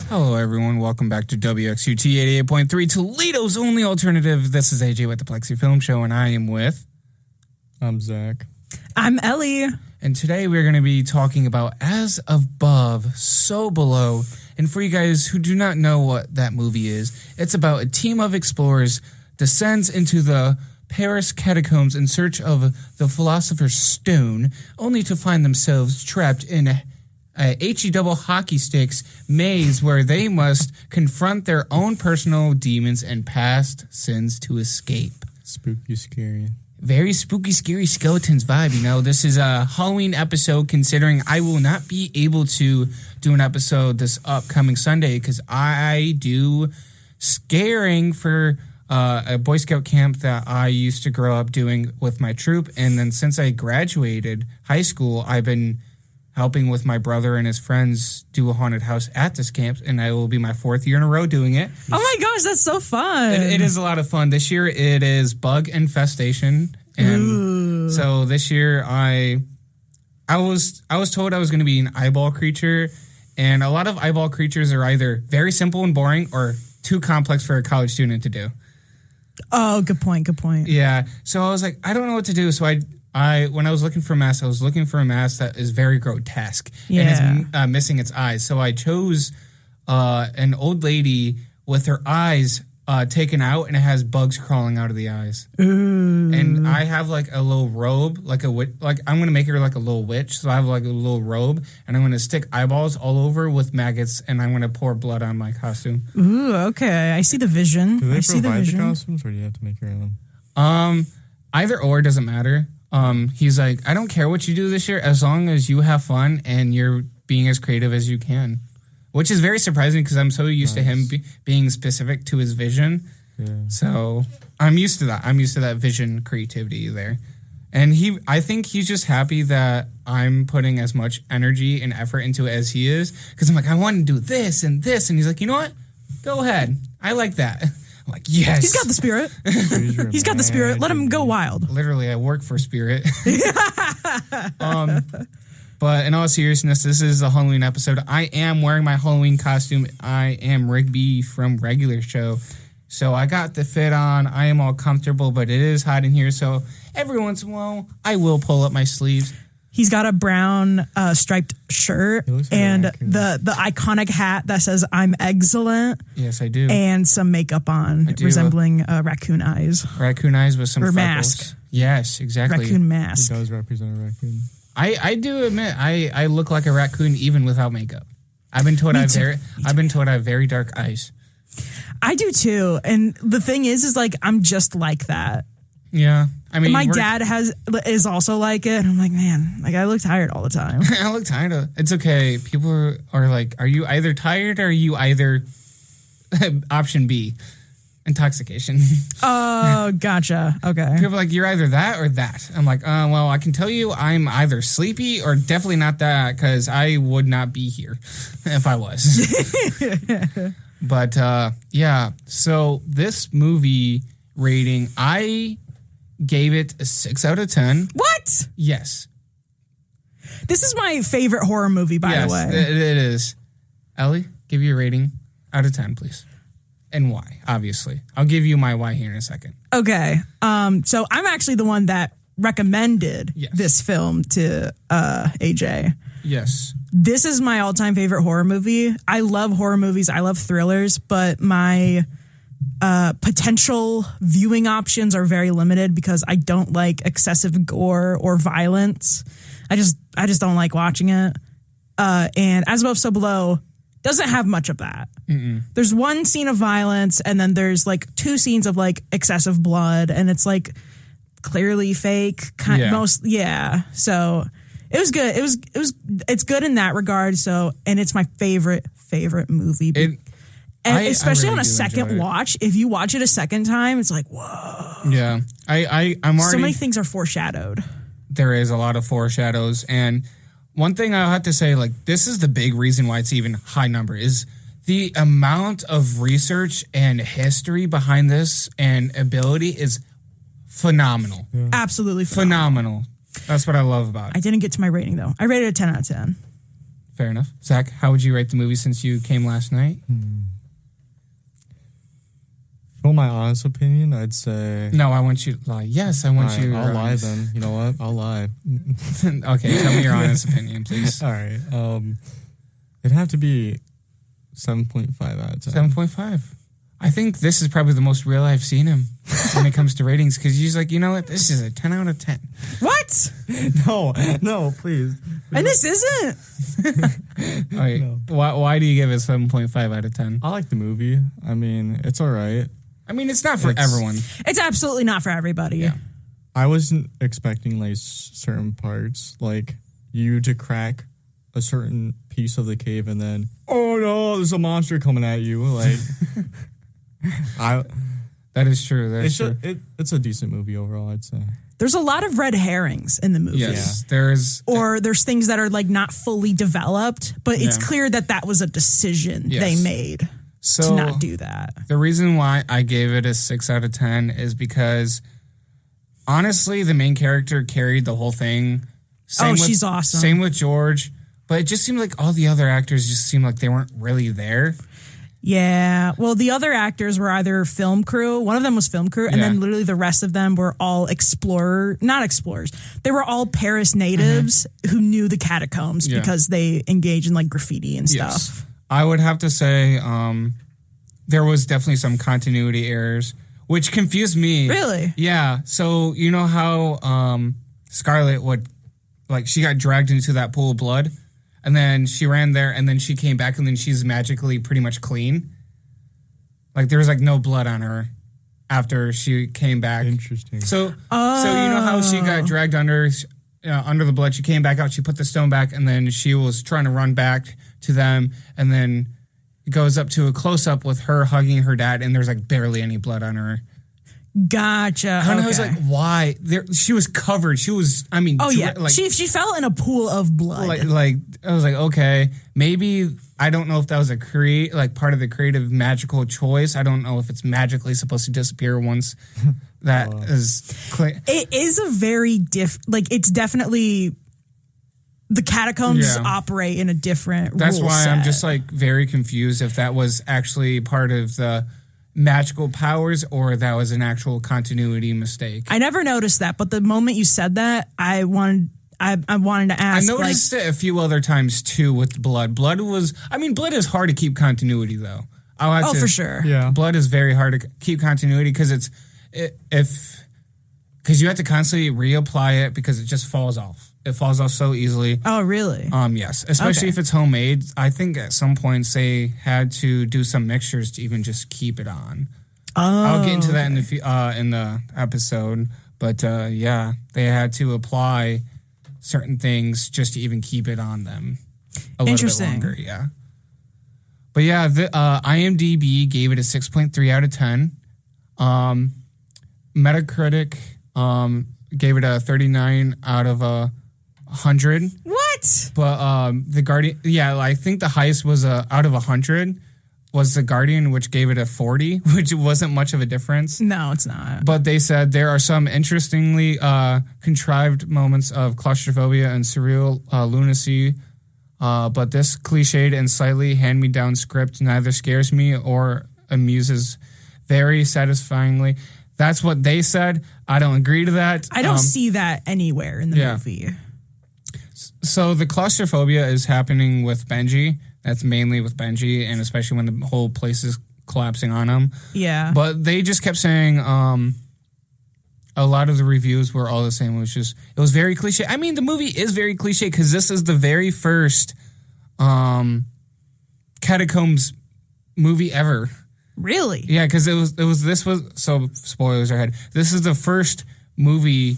Hello, everyone. Welcome back to WXUT 88.3, Toledo's only alternative. This is AJ with the Plexi Film Show, and I am with... I'm Zach. I'm Ellë. And today we're going to be talking about As Above, So Below. And for you guys who do not know what that movie is, it's about a team of explorers descends into the Paris catacombs in search of the Philosopher Stone, only to find themselves trapped in a HE-double hockey sticks maze where they must confront their own personal demons and past sins to escape. Spooky, scary. Very spooky, scary skeletons vibe, you know. This is a Halloween episode, considering I will not be able to do an episode this upcoming Sunday because I do scaring for a Boy Scout camp that I used to grow up doing with my troop. And then since I graduated high school, I've been helping with my brother and his friends do a haunted house at this camp, and I will be my 4th year in a row doing it. Oh my gosh, that's so fun. It is a lot of fun. This year it is bug infestation. And so this year I was told I was going to be an eyeball creature, and a lot of eyeball creatures are either very simple and boring or too complex for a college student to do. Oh, good point. Yeah. So I was like, I don't know what to do. So when I was looking for a mask, I was looking for a mask that is very grotesque and is missing its eyes. So I chose an old lady with her eyes taken out, and it has bugs crawling out of the eyes. Ooh. And I have like a little robe, like I'm going to make her like a little witch. So I have like a little robe, and I'm going to stick eyeballs all over with maggots, and I'm going to pour blood on my costume. Ooh, okay. I see the vision. Do they provide the costumes, or do you have to make your own? Either or, doesn't matter. He's like, I don't care what you do this year as long as you have fun and you're being as creative as you can, which is very surprising because I'm so used to him being specific to his vision. Yeah. So I'm used to that. I'm used to that vision creativity there. And I think he's just happy that I'm putting as much energy and effort into it as he is, because I'm like, I want to do this and this. And he's like, you know what? Go ahead. I like that. I'm like, yes. He's got the spirit. He's got the spirit. Let him go wild. Literally, I work for spirit. But in all seriousness, this is a Halloween episode. I am wearing my Halloween costume. I am Rigby from Regular Show. So I got the fit on. I am all comfortable, but it is hot in here. So every once in a while, I will pull up my sleeves. He's got a brown striped shirt and the iconic hat that says "I'm excellent." Yes, I do. And some makeup on, resembling raccoon eyes. Raccoon eyes with some or freckles. Mask. Yes, exactly. Raccoon mask. He does represent a raccoon. I do admit I look like a raccoon even without makeup. I've been told I have very dark eyes. I do too, and the thing is like I'm just like that. Yeah. I mean, my dad is also like it. And I'm like, man, like I look tired all the time. I look tired. It's okay. People are like, are you either tired or are you either option B, intoxication? Oh, gotcha. Okay. People are like, you're either that or that. I'm like, well, I can tell you I'm either sleepy or definitely not that, because I would not be here if I was. But yeah, so this movie rating, I gave it a 6 out of 10. What? Yes. This is my favorite horror movie, by the way. It is. Ellë, give you a rating out of 10, please. And why, obviously. I'll give you my why here in a second. Okay. So I'm actually the one that recommended this film to AJ. Yes. This is my all-time favorite horror movie. I love horror movies. I love thrillers, but my potential viewing options are very limited because I don't like excessive gore or violence. I just don't like watching it. And As Above, So Below doesn't have much of that. Mm-mm. There's one scene of violence, and then there's like 2 scenes of like excessive blood, and it's like clearly fake. So it was good. It's good in that regard. So, and it's my favorite movie. And especially on a second watch, if you watch it a second time, it's like, whoa. Yeah. I'm already... So many things are foreshadowed. There is a lot of foreshadows. And one thing I'll have to say, like, this is the big reason why it's even high number, is the amount of research and history behind this and ability is phenomenal. Yeah. Absolutely phenomenal. That's what I love about it. I didn't get to my rating, though. I rated it a 10 out of 10. Fair enough. Zach, how would you rate the movie since you came last night? For my honest opinion, I'd say... No, I want you to lie. Yes, I want you to... I'll lie then. You know what? I'll lie. Okay, tell me your honest opinion, please. All right. It'd have to be 7.5 out of 10. 7.5. I think this is probably the most real I've seen him when it comes to ratings, because he's like, you know what? This is a 10 out of 10. What? No, please. And this isn't. All right. No. Why do you give it 7.5 out of 10? I like the movie. I mean, it's all right. I mean, it's not for everyone. It's absolutely not for everybody. Yeah. I wasn't expecting like certain parts, like you to crack a certain piece of the cave and then, oh no, there's a monster coming at you. Like, That is true. That's true. It's a decent movie overall, I'd say. There's a lot of red herrings in the movie. Yes, there's things that are like not fully developed, but it's clear that was a decision they made to not do that. The reason why I gave it a 6 out of 10 is because honestly, the main character carried the whole thing. She's awesome. Same with George, but it just seemed like all the other actors just seemed like they weren't really there. Yeah. Well, the other actors were either film crew. One of them was film crew. And then literally the rest of them were all not explorers. They were all Paris natives who knew the catacombs because they engage in like graffiti and stuff. I would have to say there was definitely some continuity errors, which confused me. Really? Yeah. So you know how Scarlett she got dragged into that pool of blood? And then she ran there, and then she came back, and then she's magically pretty much clean. Like, there was, like, no blood on her after she came back. Interesting. So you know how she got dragged under the blood? She came back out, she put the stone back, and then she was trying to run back to them, and then it goes up to a close-up with her hugging her dad, and there's, like, barely any blood on her. Gotcha. And I was like, why? She was covered. She was, I mean... she fell in a pool of blood. Like I was like, okay, maybe... I don't know if that was part of the creative magical choice. I don't know if it's magically supposed to disappear once that is clear. It is a very it's definitely... The catacombs operate in a different That's why set. I'm just like very confused if that was actually part of the magical powers or that was an actual continuity mistake. I never noticed that, but the moment you said that, I wanted to ask. I noticed it a few other times too with blood. Blood is hard to keep continuity though. For sure. Yeah. Blood is very hard to keep continuity because because you have to constantly reapply it because it just falls off. It falls off so easily. Oh, really? Yes, especially if it's homemade. I think at some points they had to do some mixtures to even just keep it on. I'll get into that in the episode, but they had to apply certain things just to even keep it on them a little bit longer. Yeah, but the IMDb gave it a 6.3 out of 10. Metacritic gave it a 39 out of 100. What? But the Guardian, I think the highest was out of 100 was the Guardian, which gave it a 40, which wasn't much of a difference. No, it's not. But they said there are some interestingly contrived moments of claustrophobia and surreal lunacy. But this cliched and slightly hand-me-down script neither scares me or amuses very satisfyingly. That's what they said. I don't agree to that. I don't see that anywhere in the movie. So the claustrophobia is happening with Benji. That's mainly with Benji, and especially when the whole place is collapsing on him. Yeah. But they just kept saying a lot of the reviews were all the same. It was very cliche. I mean, the movie is very cliche because this is the very first catacombs movie ever. Really? Yeah, because so spoilers ahead. This is the first movie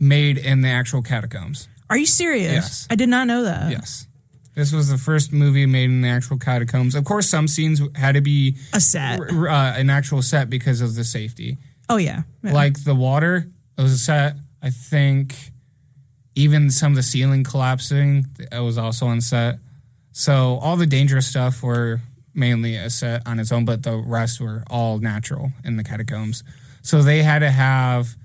made in the actual catacombs. Are you serious? Yes. I did not know that. Yes. This was the first movie made in the actual catacombs. Of course, some scenes had to be a set, an actual set because of the safety. Oh, yeah. Like the water, it was a set. I think even some of the ceiling collapsing, it was also on set. So all the dangerous stuff were mainly a set on its own, but the rest were all natural in the catacombs. So they had to have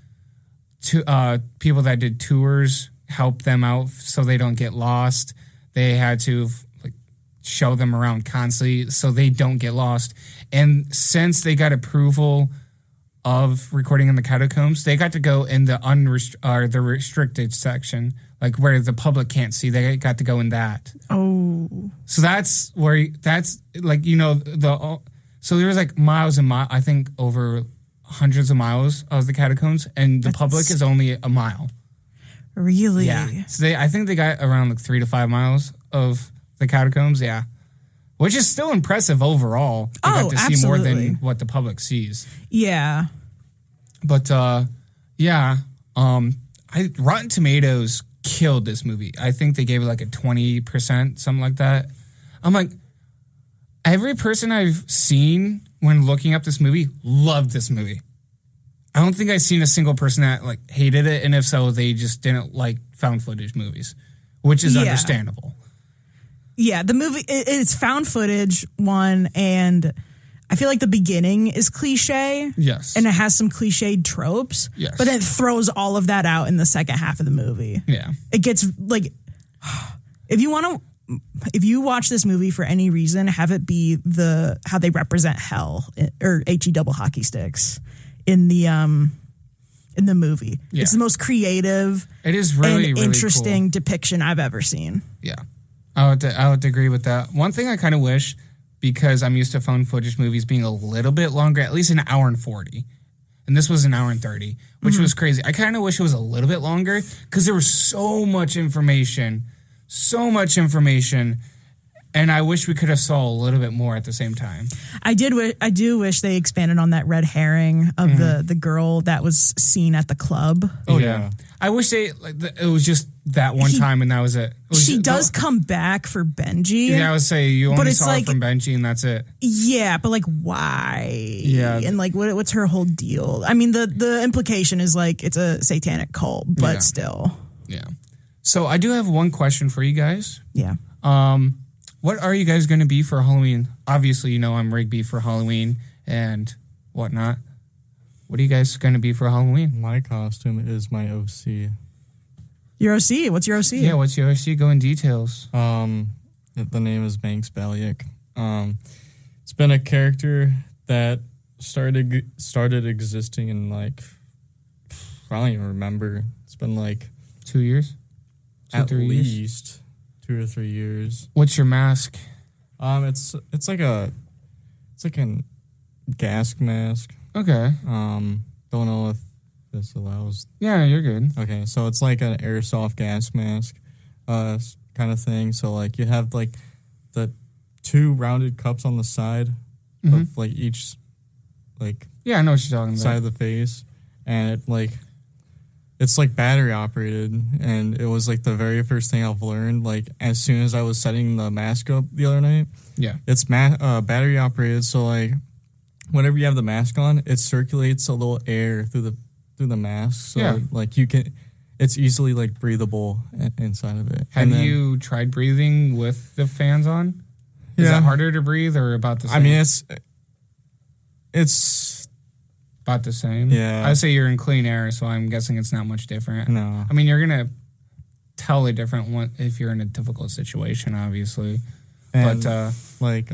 people that did tours help them out so they don't get lost. they had to like show them around constantly so they don't get lost. And since they got approval of recording in the catacombs, they got to go in the the restricted section, like where the public can't see. They got to go in that. Oh, so that's where like so there was like miles and miles. I think over hundreds of miles of the catacombs, and the public is only a mile. Really? Yeah. So I think they got around like 3 to 5 miles of the catacombs. Yeah. Which is still impressive overall. They got to see more than what the public sees. Yeah. But Rotten Tomatoes killed this movie. I think they gave it like a 20%, something like that. I'm like, every person I've seen when looking up this movie loved this movie. I don't think I've seen a single person that like hated it, and if so, they just didn't like found footage movies, which is understandable. Yeah, the movie, it's found footage one, and I feel like the beginning is cliche. Yes. And it has some cliched tropes. Yes. But it throws all of that out in the second half of the movie. Yeah. It gets like, if you watch this movie for any reason, have it be how they represent hell or HE double hockey sticks in the movie. Yeah. It's the most creative. It is really, and really interesting cool depiction I've ever seen. Yeah. I would agree with that. One thing I kind of wish, because I'm used to found footage movies being a little bit longer, at least an hour and 40. And this was an hour and 30, which was crazy. I kind of wish it was a little bit longer because there was so much information. And I wish we could have saw a little bit more at the same time. I do wish they expanded on that red herring of the girl that was seen at the club. Oh yeah. I wish it was just that one time and that was it. She does come back for Benji. Yeah, I would say you only saw her from Benji and that's it. Yeah, but like why? Yeah. And like what's her whole deal? I mean the implication is like it's a satanic cult, but still. Yeah. So I do have one question for you guys. Yeah. What are you guys going to be for Halloween? Obviously, you know I'm Rigby for Halloween and whatnot. What are you guys going to be for Halloween? My costume is my OC. Your OC? What's your OC? Yeah, what's your OC? Go in details. The name is Banks Balyik. It's been a character that started existing in like, I don't even remember. It's been like 2 years? At least 2 or 3 years. What's your mask? It's like a gas mask. Okay. Don't know if this allows. Yeah, you're good. Okay, so it's like an airsoft gas mask, kind of thing. So like you have like the 2 rounded cups on the side of like each, like yeah, I know what you're talking about. Side of the face, and it's like battery operated, and it was like the very first thing I've learned. Like as soon as I was setting the mask up the other night, it's battery operated. So like whenever you have the mask on, it circulates a little air through the mask, so like it's easily like breathable inside of it. Have you tried breathing with the fans on? Is it harder to breathe or about the same? I mean, it's about the same. Yeah, I'd say you're in clean air, so I'm guessing it's not much different. No, I mean you're gonna tell a different one if you're in a difficult situation, obviously. And but like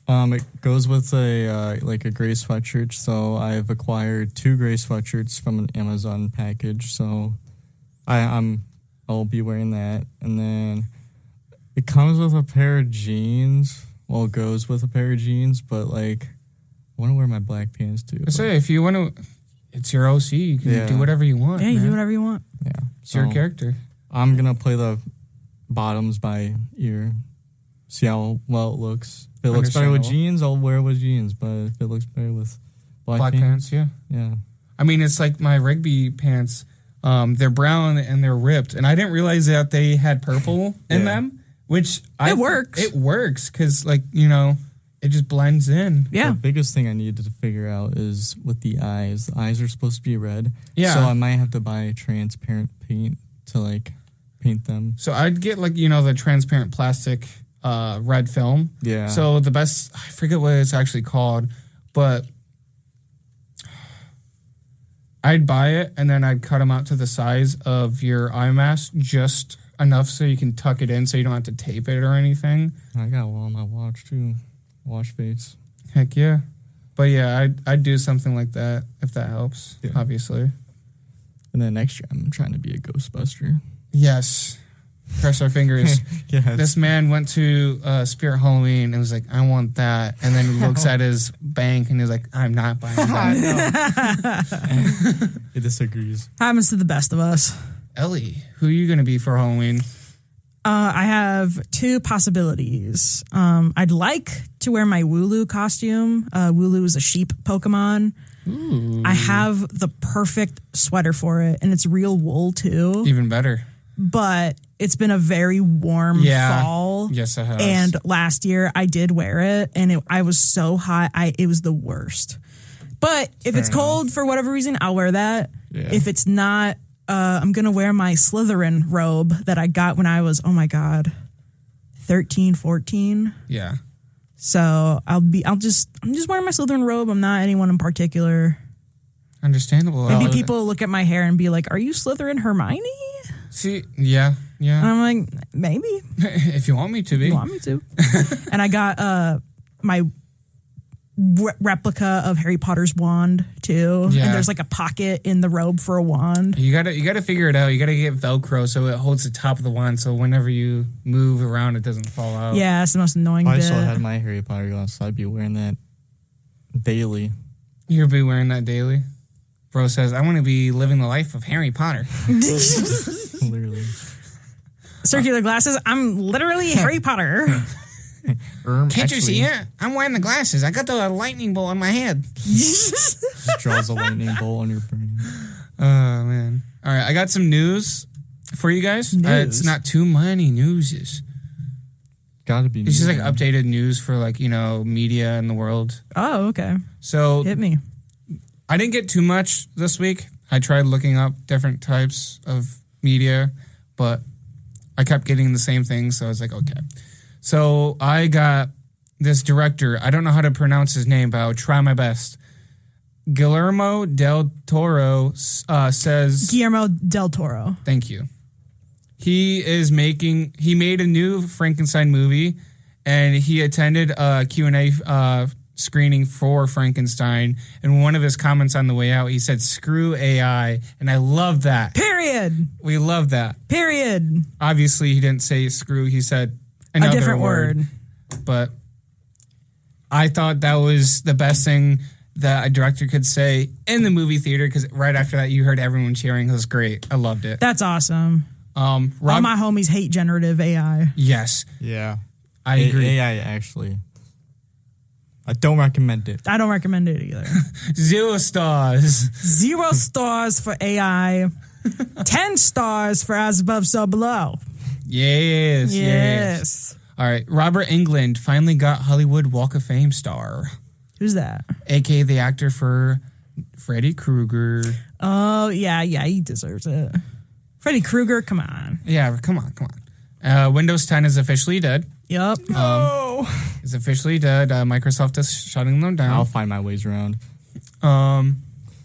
it goes with a gray sweatshirt, so I've acquired 2 gray sweatshirts from an Amazon package. So I'll be wearing that, and then it comes with a pair of jeans. Well, it goes with a pair of jeans, but like I want to wear my black pants too. I say if you want to, it's your OC. You can do whatever you want. Yeah, you do whatever you want. Yeah, it's your character. I'm gonna play the bottoms by ear. See how well it looks. If it looks better with jeans, I'll wear it with jeans. But if it looks better with black pants, yeah. I mean, it's like my Rigby pants. They're brown and they're ripped, and I didn't realize that they had purple in them. Which it works. It works because, like it just blends in. Yeah. The biggest thing I needed to figure out is with the eyes. The eyes are supposed to be red. Yeah. So I might have to buy transparent paint to like paint them. So I'd get like the transparent plastic. Red film. Yeah. So the best, I forget what it's actually called, but I'd buy it and then I'd cut them out to the size of your eye mask, just enough so you can tuck it in so you don't have to tape it or anything. I got one on my watch too. Watch face. Heck yeah. But yeah, I'd do something like that if that helps, obviously. And then next year, I'm trying to be a Ghostbuster. Yes. Cross our fingers. Yes. This man went to Spirit Halloween and was like, I want that. And then looks at his bank and he's like, I'm not buying that. He disagrees. Happens to the best of us. Ellie, who are you going to be for Halloween? I have two possibilities. I'd like to wear my Wooloo costume. Wooloo is a sheep Pokemon. Ooh. I have the perfect sweater for it, and it's real wool too. Even better. But it's been a very warm fall. Yes, it has. And last year I did wear it, and I was so hot. It was the worst. But if it's cold for whatever reason, I'll wear that. Yeah. If it's not, I'm going to wear my Slytherin robe that I got when I was, 13, 14. Yeah. So I'm just wearing my Slytherin robe. I'm not anyone in particular. Understandable. Maybe people look at my hair and be like, are you Slytherin Hermione? See, yeah. And I'm like, maybe. If you want me to be. You want me to. And I got my replica of Harry Potter's wand too. Yeah. And there's like a pocket in the robe for a wand. You gotta figure it out. You gotta get Velcro so it holds the top of the wand so whenever you move around it doesn't fall out. Yeah, it's the most annoying bit. I still had my Harry Potter glasses. I'd be wearing that daily. You'll be wearing that daily? Bro says, I want to be living the life of Harry Potter. Literally. Circular glasses. I'm literally Harry Potter. Can't you see it? I'm wearing the glasses. I got the lightning bolt on my head. Just draws a lightning bolt on your brain. Oh, man. All right, I got some news for you guys. It's not too many newses. Gotta be. It's just like updated news for media in the world. Oh, okay. So hit me. I didn't get too much this week. I tried looking up different types of media, but I kept getting the same thing, so I was like, okay. So I got this director. I don't know how to pronounce his name, but I'll try my best. Guillermo del Toro says... Guillermo del Toro. Thank you. He made a new Frankenstein movie, and he attended a Q&A screening for Frankenstein, and one of his comments on the way out, he said, screw AI, and I love that. Period. We love that. Period. Obviously, he didn't say screw, he said another a different word. But I thought that was the best thing that a director could say in the movie theater, because right after that, you heard everyone cheering. It was great. I loved it. That's awesome. All my homies hate generative AI. Yes. Yeah. I agree. AI, actually. I don't recommend it. I don't recommend it either. 0 stars. 0 stars for AI. 10 stars for as above, so below. Yes. All right. Robert Englund finally got Hollywood Walk of Fame star. Who's that? AKA the actor for Freddy Krueger. Oh, yeah. He deserves it. Freddy Krueger, come on. Yeah, come on. Windows 10 is officially dead. Yep. No. It's officially dead. Microsoft is shutting them down. I'll find my ways around.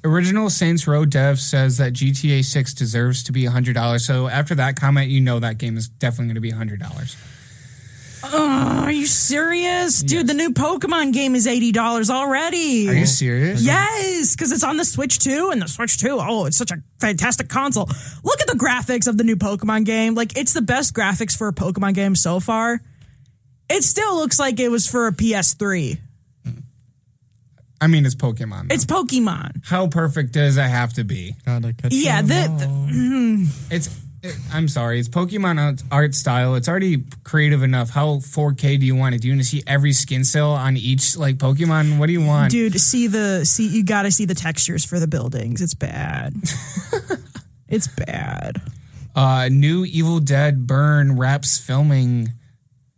Original Saints Row dev says that GTA 6 deserves to be $100. So after that comment, that game is definitely going to be $100. Are you serious? Dude, the new Pokemon game is $80 already. Are you serious? Yes, because it's on the Switch 2, and the Switch 2, it's such a fantastic console. Look at the graphics of the new Pokemon game. Like, it's the best graphics for a Pokemon game so far. It still looks like it was for a PS3. I mean, it's Pokemon, though. It's Pokemon. How perfect does it have to be? Gotta catch I'm sorry. It's Pokemon art style. It's already creative enough. How 4K do you want it? Do you want to see every skin cell on each Pokemon? What do you want? Dude, you gotta see the textures for the buildings. It's bad. It's bad. New Evil Dead Burn wraps filming.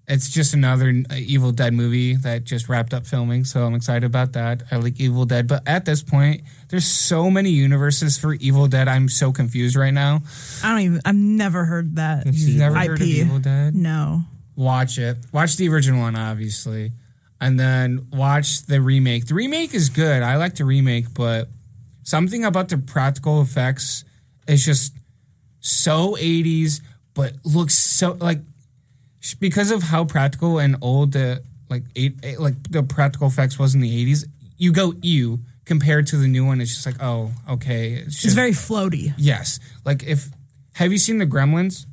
It's just another Evil Dead movie that just wrapped up filming, so I'm excited about that. I like Evil Dead, but at this point, there's so many universes for Evil Dead. I'm so confused right now. I've never heard that. You've never heard of Evil Dead? No. Watch it. Watch the original one, obviously, and then watch the remake. The remake is good. I like the remake, but something about the practical effects is just so 80s. but looks so like because of how practical and old the the practical effects was in the 80s. You go ew compared to the new one. It's just like, oh, okay. It's very floaty. Yes. Like have you seen the Gremlins?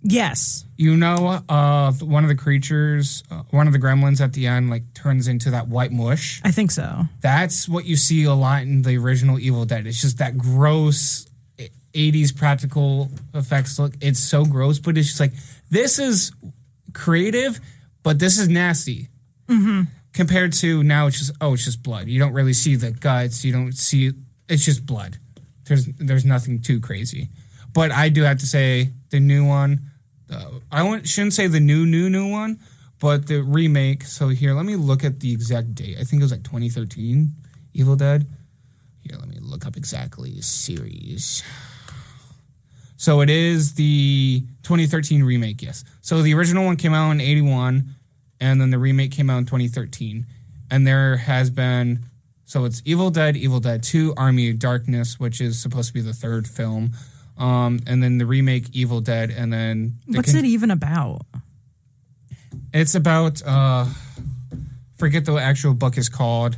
Yes. You know, one of the creatures, one of the gremlins at the end, like turns into that white mush. I think so. That's what you see a lot in the original Evil Dead. It's just that gross 80s practical effects look. It's so gross, but it's just like, this is creative, but this is nasty. Mm-hmm. Compared to now, it's just blood. You don't really see the guts. You don't see, it's just blood. There's nothing too crazy. But I do have to say, the new one, shouldn't say the new one, but the remake. So here, let me look at the exact date. I think it was like 2013, Evil Dead. Here, let me look up exactly series. So it is the 2013 remake, yes. So the original one came out in 81, and then the remake came out in 2013. And there has been, so it's Evil Dead 2, Army of Darkness, which is supposed to be the third film. And then the remake Evil Dead, and then what's it even about? It's about forget the actual book is called.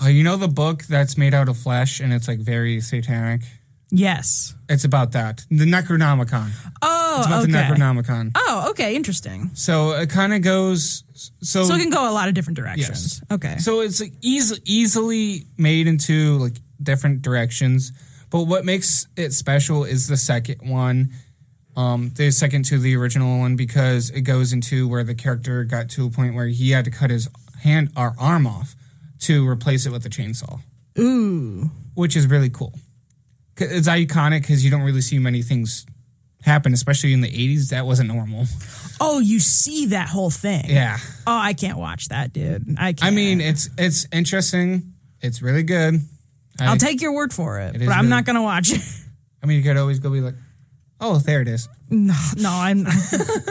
You know the book that's made out of flesh and it's like very satanic? Yes. It's about that. The Necronomicon. Oh, it's about the Necronomicon. Oh, okay, interesting. So it kind of goes so it can go a lot of different directions. Yes. Okay. So it's like easily made into like different directions. But what makes it special is the second one, the second to the original one, because it goes into where the character got to a point where he had to cut his hand or arm off to replace it with a chainsaw. Ooh. Which is really cool. It's iconic because you don't really see many things happen, especially in the 80s. That wasn't normal. Oh, you see that whole thing? Yeah. Oh, I can't watch that, dude. I can't. I mean, it's interesting. It's really good. I'll take your word for it, but I'm not going to watch it. I mean, you could always go be like, oh, there it is. No, I'm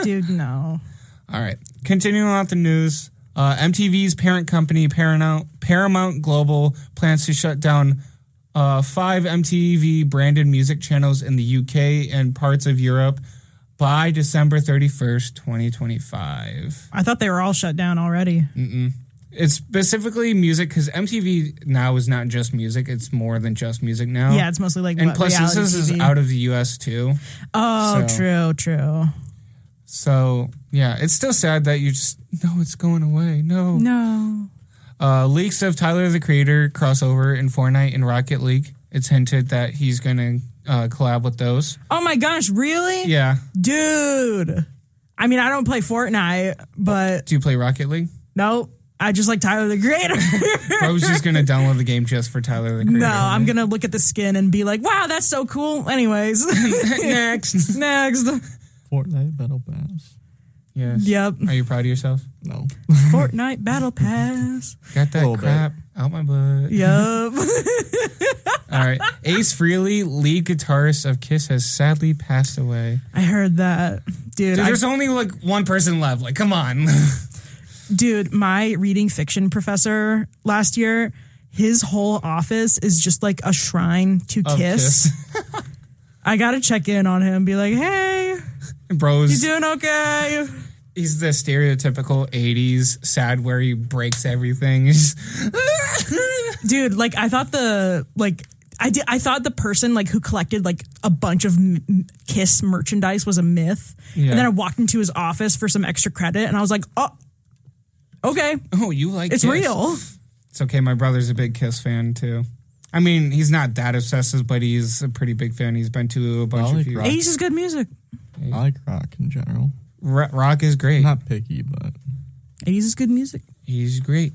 dude, no. All right. Continuing on with the news, MTV's parent company, Paramount Global, plans to shut down 5 MTV-branded music channels in the UK and parts of Europe by December 31st, 2025. I thought they were all shut down already. Mm-mm. It's specifically music because MTV now is not just music. It's more than just music now. Yeah, it's mostly like and plus this is out of the US too. Oh, so, true. So yeah, it's still sad that you just it's going away. No. Leaks of Tyler the Creator crossover in Fortnite and Rocket League. It's hinted that he's going to collab with those. Oh my gosh, really? Yeah, dude. I mean, I don't play Fortnite, but do you play Rocket League? Nope. I just like Tyler the Creator. Bro's just going to download the game just for Tyler the Creator. No, I'm going to look at the skin and be like, wow, that's so cool. Anyways. Next. Fortnite Battle Pass. Yes. Yep. Are you proud of yourself? No. Fortnite Battle Pass. Got that crap out my butt. Yep. All right. Ace Frehley, lead guitarist of Kiss, has sadly passed away. I heard that. Dude, there's only like one person left. Like, come on. Dude, my reading fiction professor last year, his whole office is just like a shrine to Kiss. I got to check in on him, be like, hey, Bros, you doing okay? He's the stereotypical 80s sad where he breaks everything. Dude, like I thought I thought the person like who collected like a bunch of Kiss merchandise was a myth. Yeah. And then I walked into his office for some extra credit and I was like, oh, okay. Oh, you like It's Kiss. real. It's okay. My brother's a big Kiss fan too. I mean, he's not that obsessive, but he's a pretty big fan. He's been to a bunch of few. 80s is good music. I like rock in general. Rock is great. I'm not picky, but 80s is good music. He's great.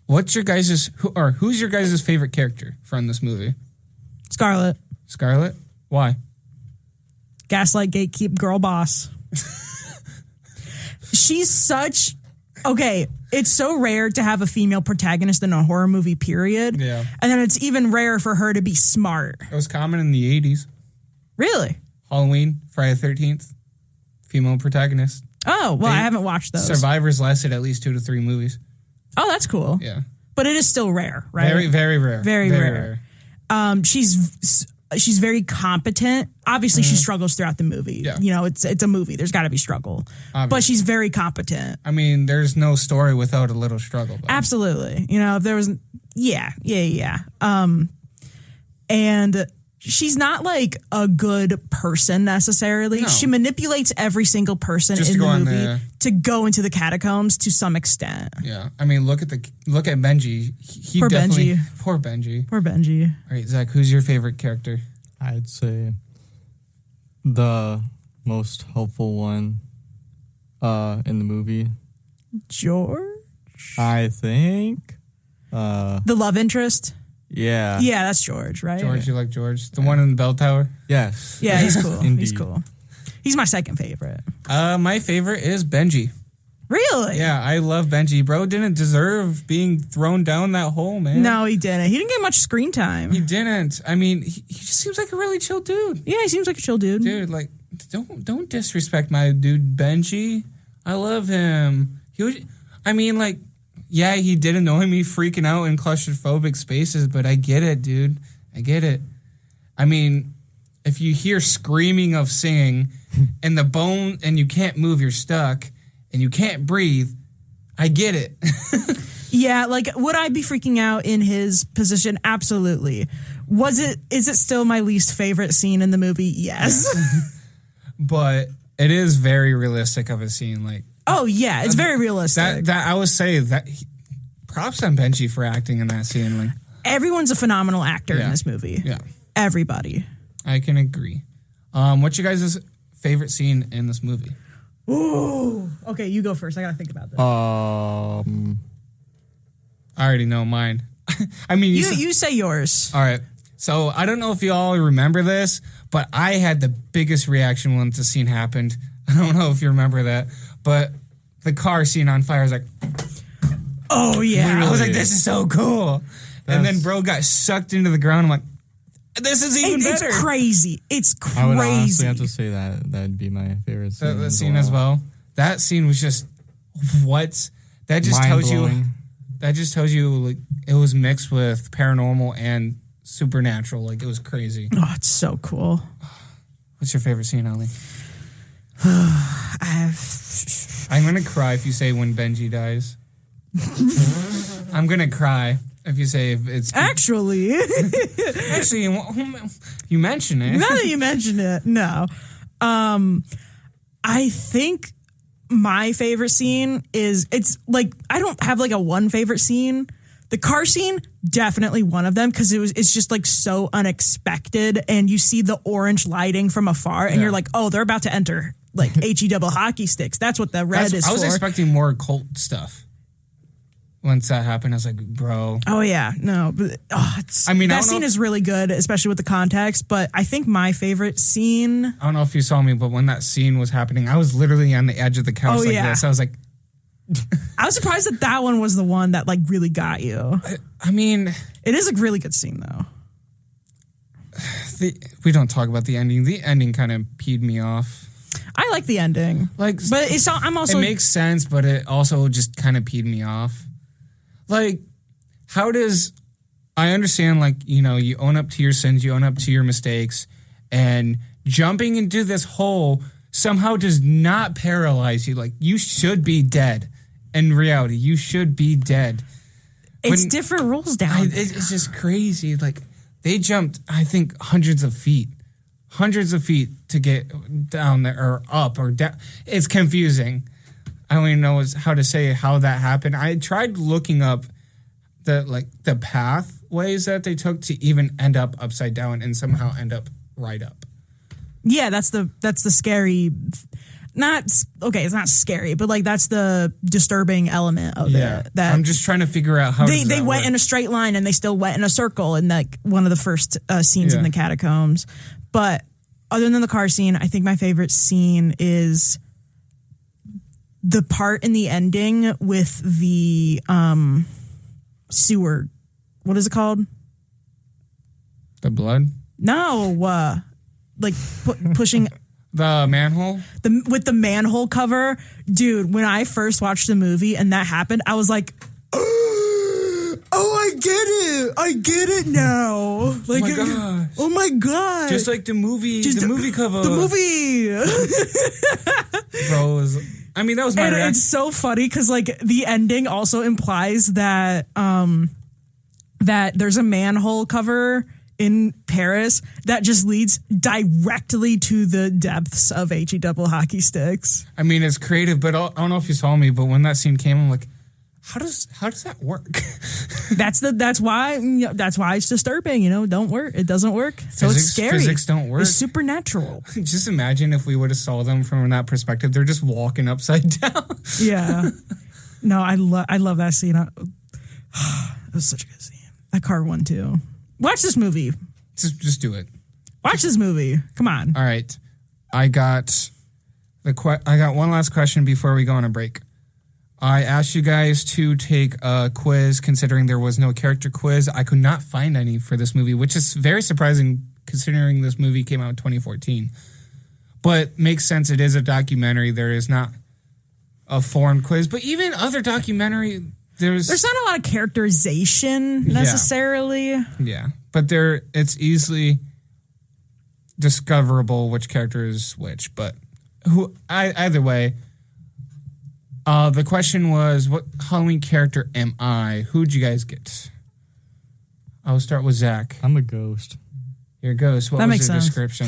Who's your guys' favorite character from this movie? Scarlett. Scarlett? Why? Gaslight gatekeep girl boss. She's such... Okay, it's so rare to have a female protagonist in a horror movie, period. Yeah. And then it's even rare for her to be smart. It was common in the 80s. Really? Halloween, Friday the 13th, female protagonist. Oh, well, I haven't watched those. Survivors lasted at least 2 to 3 movies. Oh, that's cool. Yeah. But it is still rare, right? Very, very rare. Very rare. She's she's very competent. Obviously, she struggles throughout the movie. Yeah. You know, it's a movie. There's got to be struggle. Obviously. But she's very competent. I mean, there's no story without a little struggle. Though. Absolutely. You know, if there was... Yeah. And she's not like a good person necessarily. No. She manipulates every single person in the movie to go into the catacombs to some extent. Yeah. I mean, look at Benji. Poor Benji. All right, Zach, who's your favorite character? I'd say the most helpful one in the movie. George? I think. The love interest? Yeah. Yeah, that's George, right? George, you like George? The one in the bell tower? Yes. Yeah, he's cool. He's cool. He's my second favorite. My favorite is Benji. Really? Yeah, I love Benji. Bro didn't deserve being thrown down that hole, man. No, he didn't. He didn't get much screen time. He didn't. I mean, he just seems like a really chill dude. Yeah, he seems like a chill dude. Dude, like, don't disrespect my dude Benji. I love him. Yeah, he did annoy me freaking out in claustrophobic spaces, but I get it, dude. I get it. I mean, if you hear screaming of singing and the bone and you can't move, you're stuck and you can't breathe, I get it. Yeah, like, would I be freaking out in his position? Absolutely. Is it still my least favorite scene in the movie? Yes. But it is very realistic of a scene, like. Oh yeah, it's very realistic. That I would say that props on Benji for acting in that scene. Like, everyone's a phenomenal actor in this movie. Yeah, everybody. I can agree. What's your guys' favorite scene in this movie? Ooh, okay, you go first. I gotta think about this. I already know mine. I mean, you say yours. All right. So I don't know if you all remember this, but I had the biggest reaction when the scene happened. I don't know if you remember that. But the car scene on fire was like, oh yeah. Literally. I was like, this is so cool. And then bro got sucked into the ground. I'm like, this is even better. It's crazy. It's crazy. I would honestly have to say that'd be my favorite scene. That scene as well. That scene was just what? That just tells you. That just tells you like it was mixed with paranormal and supernatural. Like it was crazy. Oh, it's so cool. What's your favorite scene, Ellie? I'm gonna cry if you say when Benji dies. I'm gonna cry if you say if it's actually you mention it. Now that you mention it, no. I think my favorite scene it's like I don't have like a one favorite scene. The car scene, definitely one of them because it's just like so unexpected and you see the orange lighting from afar and you're like, oh, they're about to enter like HE double hockey sticks. That's what the red is for. I was expecting more cult stuff. Once that happened, I was like, bro. Oh, yeah. No. But, that scene is really good, especially with the context. But I think my favorite scene... I don't know if you saw me, but when that scene was happening, I was literally on the edge of the couch this. I was like... I was surprised that one was the one that like really got you. I mean... It is a really good scene, though. We don't talk about the ending. The ending kind of peed me off. I like the ending. But it makes sense, but it also just kind of peed me off. Like, I understand, like, you know, you own up to your sins, you own up to your mistakes, and jumping into this hole somehow does not paralyze you. Like, you should be dead. In reality, you should be dead. It's different rules down there. It's just crazy. Like, they jumped, I think, hundreds of feet to get down there, or up, or down. It's confusing. I don't even know how to say how that happened. I tried looking up the pathways that they took to even end up upside down and somehow end up right up. Yeah, that's the scary. It's not scary, but like that's the disturbing element of it. That I'm just trying to figure out how they went in a straight line and they still went in a circle in like one of the first scenes in the catacombs. But other than the car scene, I think my favorite scene is the part in the ending with the sewer. What is it called? The blood? No, pushing the manhole. With the manhole cover, dude. When I first watched the movie and that happened, I was like, I get it now. Like, oh my god. Just like the movie, cover. The movie. Bro, I mean, that was my reaction. It's so funny because like the ending also implies that that there's a manhole cover in Paris that just leads directly to the depths of HE double hockey sticks. I mean, it's creative, but I don't know if you saw me, but when that scene came, I'm like, how does that work? That's why it's disturbing. Don't work. It doesn't work. So it's scary. Physics don't work. It's supernatural. Just imagine if we would have saw them from that perspective. They're just walking upside down. Yeah. No, I love that scene. It was such a good scene. That car one too. Watch this movie. Just do it. Watch this movie. Come on. All right. I got one last question before we go on a break. I asked you guys to take a quiz, considering there was no character quiz. I could not find any for this movie, which is very surprising considering this movie came out in 2014. But makes sense. It is a documentary. There is not a foreign quiz. But even other documentary, there's not a lot of characterization necessarily. Yeah. But it's easily discoverable which character is which. But either way... the question was, what Halloween character am I? Who'd you guys get? I'll start with Zach. I'm a ghost. You're a ghost. What was your description?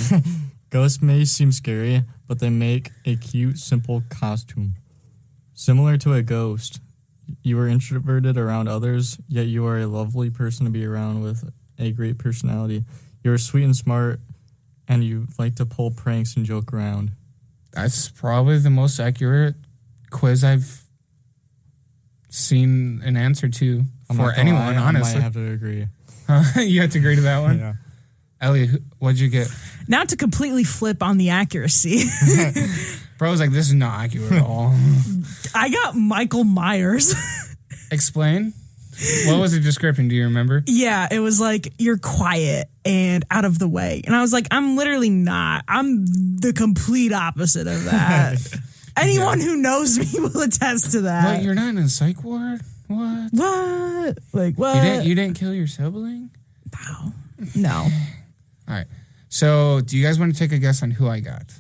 Ghosts may seem scary, but they make a cute, simple costume. Similar to a ghost, you are introverted around others, yet you are a lovely person to be around with a great personality. You're sweet and smart, and you like to pull pranks and joke around. That's probably the most accurate quiz I've seen an answer to for anyone, honestly. I might have to agree. You have to agree to that one? Yeah. Ellie, what'd you get? Not to completely flip on the accuracy. Bro was like, this is not accurate at all. I got Michael Myers. Explain. What was the description? Do you remember? Yeah, it was like, you're quiet and out of the way. And I was like, I'm literally not. I'm the complete opposite of that. Anyone who knows me will attest to that. What, you're not in a psych ward? What? What? Like, what? You didn't kill your sibling? No. All right. So, do you guys want to take a guess on who I got?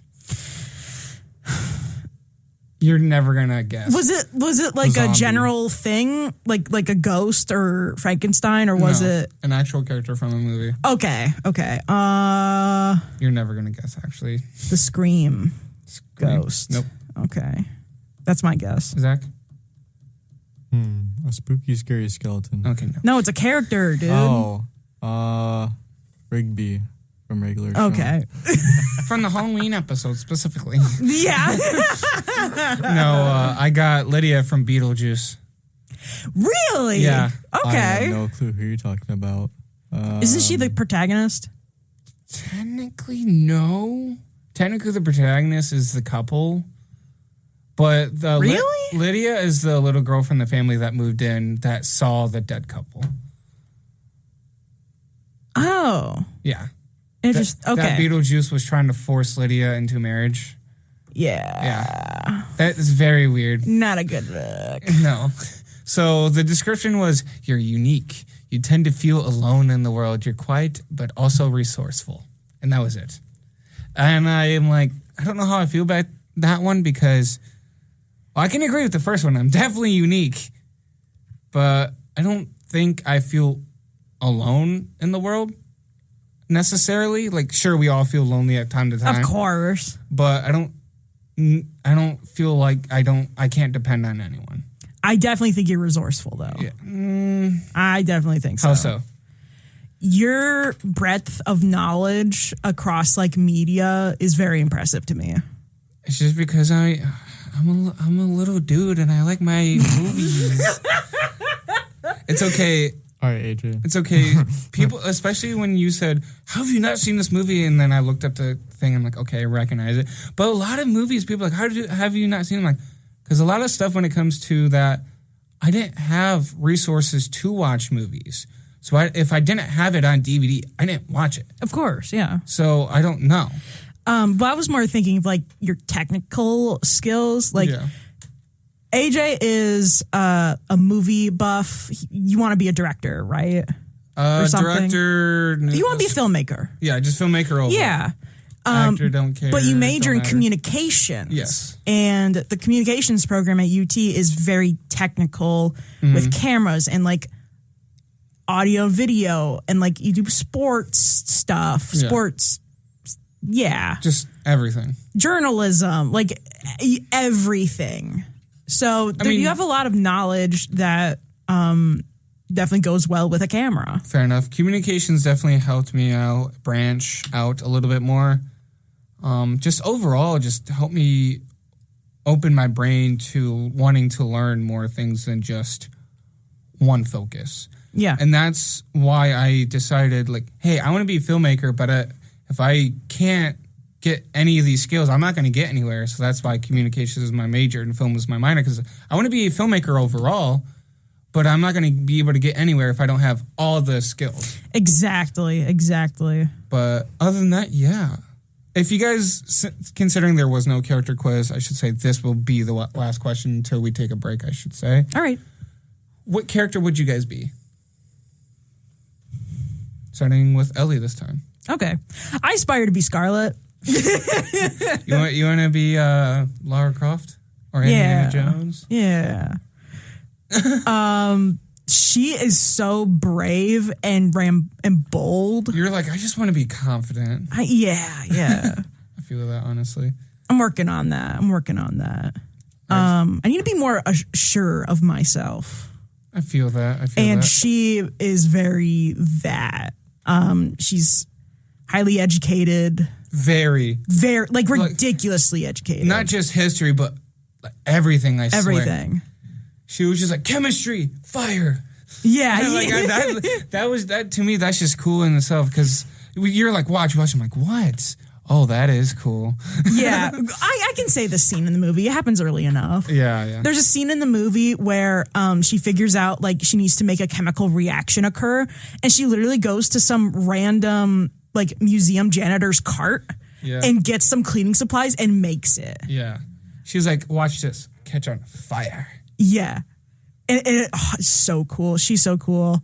You're never going to guess. Was it like a general thing? Like a ghost or Frankenstein, or was it an actual character from a movie? Okay. You're never going to guess, actually. The Scream ghost. Nope. Okay. That's my guess. Zach? A spooky, scary skeleton. Okay, no, it's a character, dude. Rigby from Regular Show. Okay. From the Halloween episode, specifically. Yeah. No, I got Lydia from Beetlejuice. Really? Yeah. Okay. I have no clue who you're talking about. Isn't she the protagonist? Technically, no. Technically, the protagonist is the couple. But really? Lydia is the little girl from the family that moved in that saw the dead couple. Oh. Yeah. Interesting. Okay. That Beetlejuice was trying to force Lydia into marriage. Yeah. That is very weird. Not a good look. No. So the description was, you're unique. You tend to feel alone in the world. You're quiet, but also resourceful. And that was it. And I am like, I don't know how I feel about that one because... Well, I can agree with the first one. I'm definitely unique, but I don't think I feel alone in the world necessarily. Like, sure, we all feel lonely at time to time. Of course. But I don't feel like I can't depend on anyone. I definitely think you're resourceful, though. Yeah. I definitely think so. How so? Your breadth of knowledge across, like, media is very impressive to me. It's just because I'm a little dude and I like my movies. It's okay. All right, AJ. It's okay. People, especially when you said, how have you not seen this movie? And then I looked up the thing and I'm like, okay, I recognize it. But a lot of movies, people are like, have you not seen them? Like, because a lot of stuff when it comes to that, I didn't have resources to watch movies. So if I didn't have it on DVD, I didn't watch it. Of course, yeah. So I don't know. But I was more thinking of like your technical skills. Like, AJ is a movie buff. You want to be a director, right? Or something. Director. You want to be a filmmaker. Yeah, just filmmaker over. Yeah. Actor, don't care. But you major in communications. Yes. And the communications program at UT is very technical with cameras and like audio, video, and like you do sports stuff. Yeah. Just everything. Journalism, like everything. So you have a lot of knowledge that definitely goes well with a camera. Fair enough. Communications definitely helped me out, branch out a little bit more. Just overall, just helped me open my brain to wanting to learn more things than just one focus. Yeah. And that's why I decided, like, hey, I want to be a filmmaker, but if I can't get any of these skills, I'm not going to get anywhere. So that's why communications is my major and film is my minor, because I want to be a filmmaker overall, but I'm not going to be able to get anywhere if I don't have all the skills. Exactly. But other than that, yeah. If you guys, considering there was no character quiz, I should say this will be the last question until we take a break, I should say. All right. What character would you guys be? Starting with Ellie this time. Okay. I aspire to be Scarlett. You want to be Lara Croft? Or Indiana Jones? Yeah. She is so brave and bold. You're like, I just want to be confident. Yeah. I feel that, honestly. I'm working on that. I need to be more sure of myself. I feel that. And she is very that. She's highly educated. Very, like ridiculously educated. Not just history, but everything, I swear. Everything. She was just like, chemistry, fire. Yeah. That to me, that's just cool in itself, because you're like, watch. I'm like, what? Oh, that is cool. Yeah. I can say this scene in the movie. It happens early enough. Yeah. There's a scene in the movie where she figures out like she needs to make a chemical reaction occur, and she literally goes to some random like museum janitor's cart and gets some cleaning supplies and makes it. Yeah. She's like, watch this. Catch on fire. Yeah. And it's so cool. She's so cool.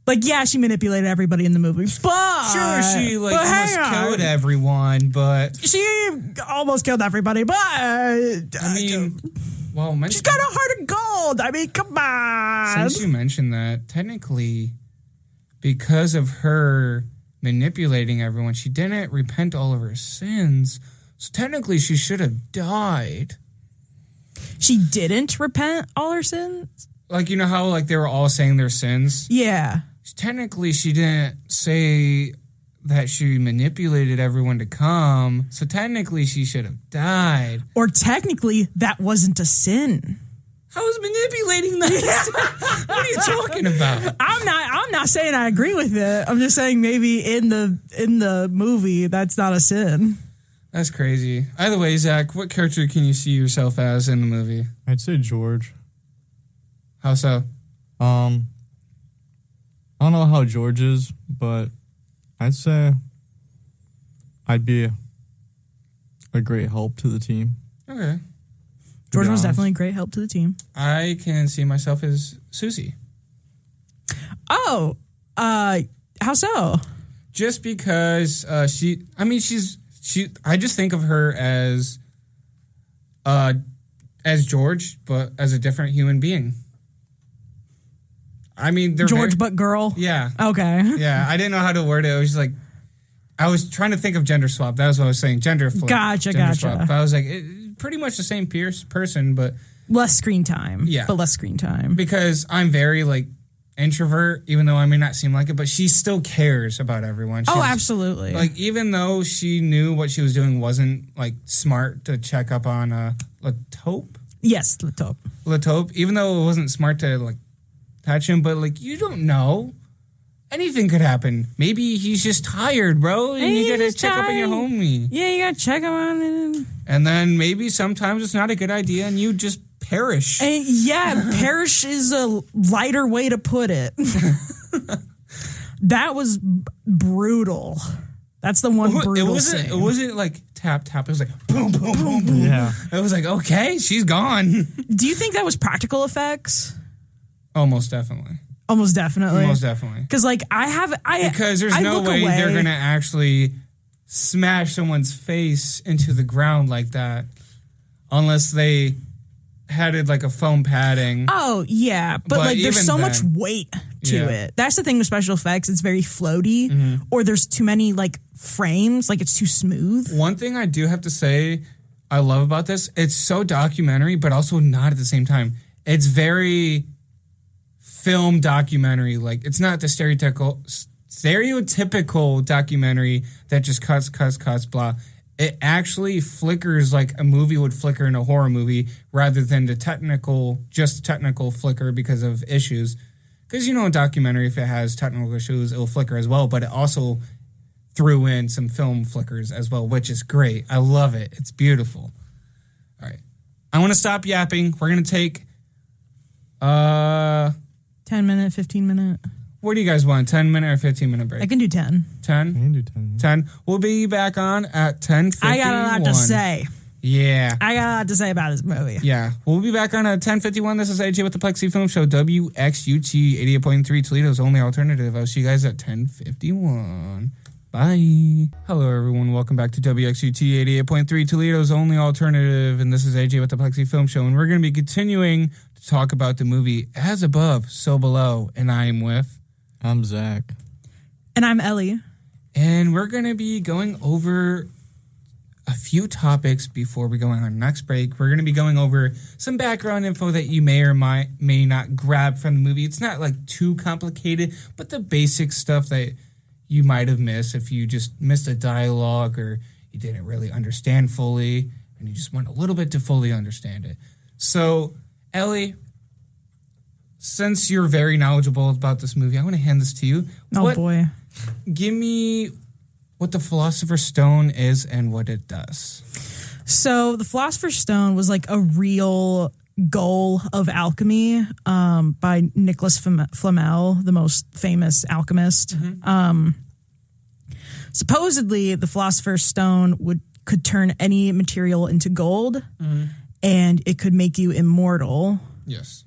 Like, yeah, she manipulated everybody in the movie, but... Sure, she almost killed everyone, but... She almost killed everybody, but... I mean, well... She's got a heart of gold! I mean, come on! Since you mentioned that, technically, because of her manipulating everyone, she didn't repent all of her sins, so technically she should have died. She didn't repent all her sins? Like, you know how like they were all saying their sins? Yeah. Technically, she didn't say that she manipulated everyone to come, so technically she should have died. Or technically, that wasn't a sin. I was manipulating that. What are you talking about? I'm not saying I agree with it. I'm just saying maybe in the movie that's not a sin. That's crazy. Either way, Zach, what character can you see yourself as in the movie? I'd say George. How so? I don't know how George is, but I'd say I'd be a great help to the team. Okay. George was definitely a great help to the team. I can see myself as Susie. Oh, how so? Just because I just think of her as George, but as a different human being. I mean, they're George but girl? Yeah. Okay. Yeah, I didn't know how to word it. It was just like, I was trying to think of gender swap. That was what I was saying. Gender flip. Gotcha. Swap. But I was like, pretty much the same person, but... Less screen time. Yeah. But less screen time. Because I'm very, like, introvert, even though I may not seem like it, but she still cares about everyone. Absolutely. Like, even though she knew what she was doing wasn't, like, smart to check up on Latope? Yes, Latope. Latope, even though it wasn't smart to, like, touch him, but, like, you don't know. Anything could happen. Maybe he's just tired, bro, and you gotta check up on your homie. Yeah, you gotta check up on him. And then maybe sometimes it's not a good idea, and you just perish. And perish is a lighter way to put it. That was brutal. That's the one brutal scene. It wasn't like tap, tap. It was like boom, boom, boom, boom. Yeah. It was like, okay, she's gone. Do you think that was practical effects? Almost definitely. Almost definitely. Most definitely. Because like because there's no way they're gonna actually smash someone's face into the ground like that, unless they had it like a foam padding. Oh yeah, but like there's so much weight to it. That's the thing with special effects; it's very floaty, or there's too many like frames, like it's too smooth. One thing I do have to say I love about this, it's so documentary, but also not at the same time. It's very film documentary. Like it's not the stereotypical documentary that just cuts, blah. It actually flickers like a movie would flicker in a horror movie rather than the technical flicker because of issues. Because, you know, a documentary, if it has technical issues, it'll flicker as well. But it also threw in some film flickers as well, which is great. I love it. It's beautiful. All right. I want to stop yapping. We're going to take 10 minute, 15 minute. What do you guys want? 10-minute or 15-minute break? I can do 10. 10? I can do 10. 10. We'll be back on at 10:51. I got a lot to say. Yeah. I got a lot to say about this movie. Yeah. We'll be back on at 10:51. This is AJ with the Plexi Film Show, WXUT 88.3, Toledo's only alternative. I'll see you guys at 10:51. Bye. Hello, everyone. Welcome back to WXUT 88.3, Toledo's only alternative. And this is AJ with the Plexi Film Show. And we're going to be continuing to talk about the movie As Above, So Below. And I am with... I'm Zach. And I'm Ellie. And we're going to be going over a few topics before we go on our next break. We're going to be going over some background info that you may or may not grab from the movie. It's not like too complicated, but the basic stuff that you might have missed if you just missed a dialogue or you didn't really understand fully and you just want a little bit to fully understand it. So, Ellie, since you're very knowledgeable about this movie, I want to hand this to you. Oh, boy. Give me what the Philosopher's Stone is and what it does. So the Philosopher's Stone was like a real goal of alchemy by Nicholas Flamel, the most famous alchemist. Supposedly, the Philosopher's Stone could turn any material into gold, and it could make you immortal. Yes.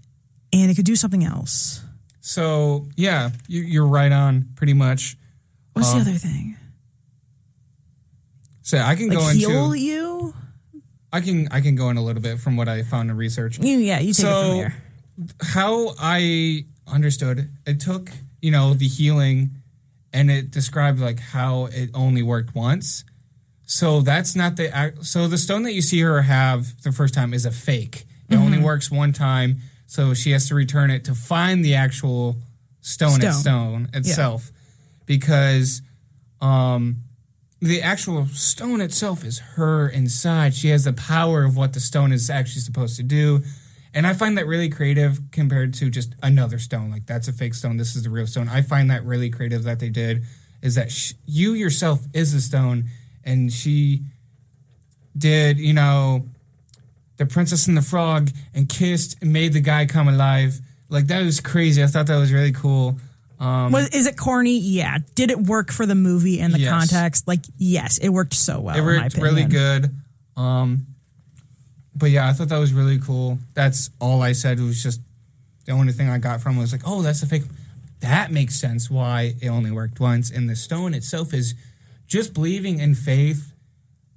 And it could do something else. So, yeah, you're right on, pretty much. What's the other thing? So I can go heal you? I can go in a little bit from what I found in research. You take it from here. How I understood it took, the healing and it described like how it only worked once. So that's not so the stone that you see her have the first time is a fake. It only works one time. So she has to return it to find the actual stone itself. Because the actual stone itself is her inside. She has the power of what the stone is actually supposed to do. And I find that really creative compared to just another stone. Like, that's a fake stone. This is the real stone. I find that really creative that they did is that you yourself is the stone. And she did, The Princess and the Frog and kissed and made the guy come alive. Like, that was crazy. I thought that was really cool. Is it corny? Yeah. Did it work for the movie and the context? Like, yes, it worked so well. It worked really good. But yeah, I thought that was really cool. That's all I said. It was just the only thing I got from it was like, oh, that's a fake. That makes sense why it only worked once. And the stone itself is just believing in faith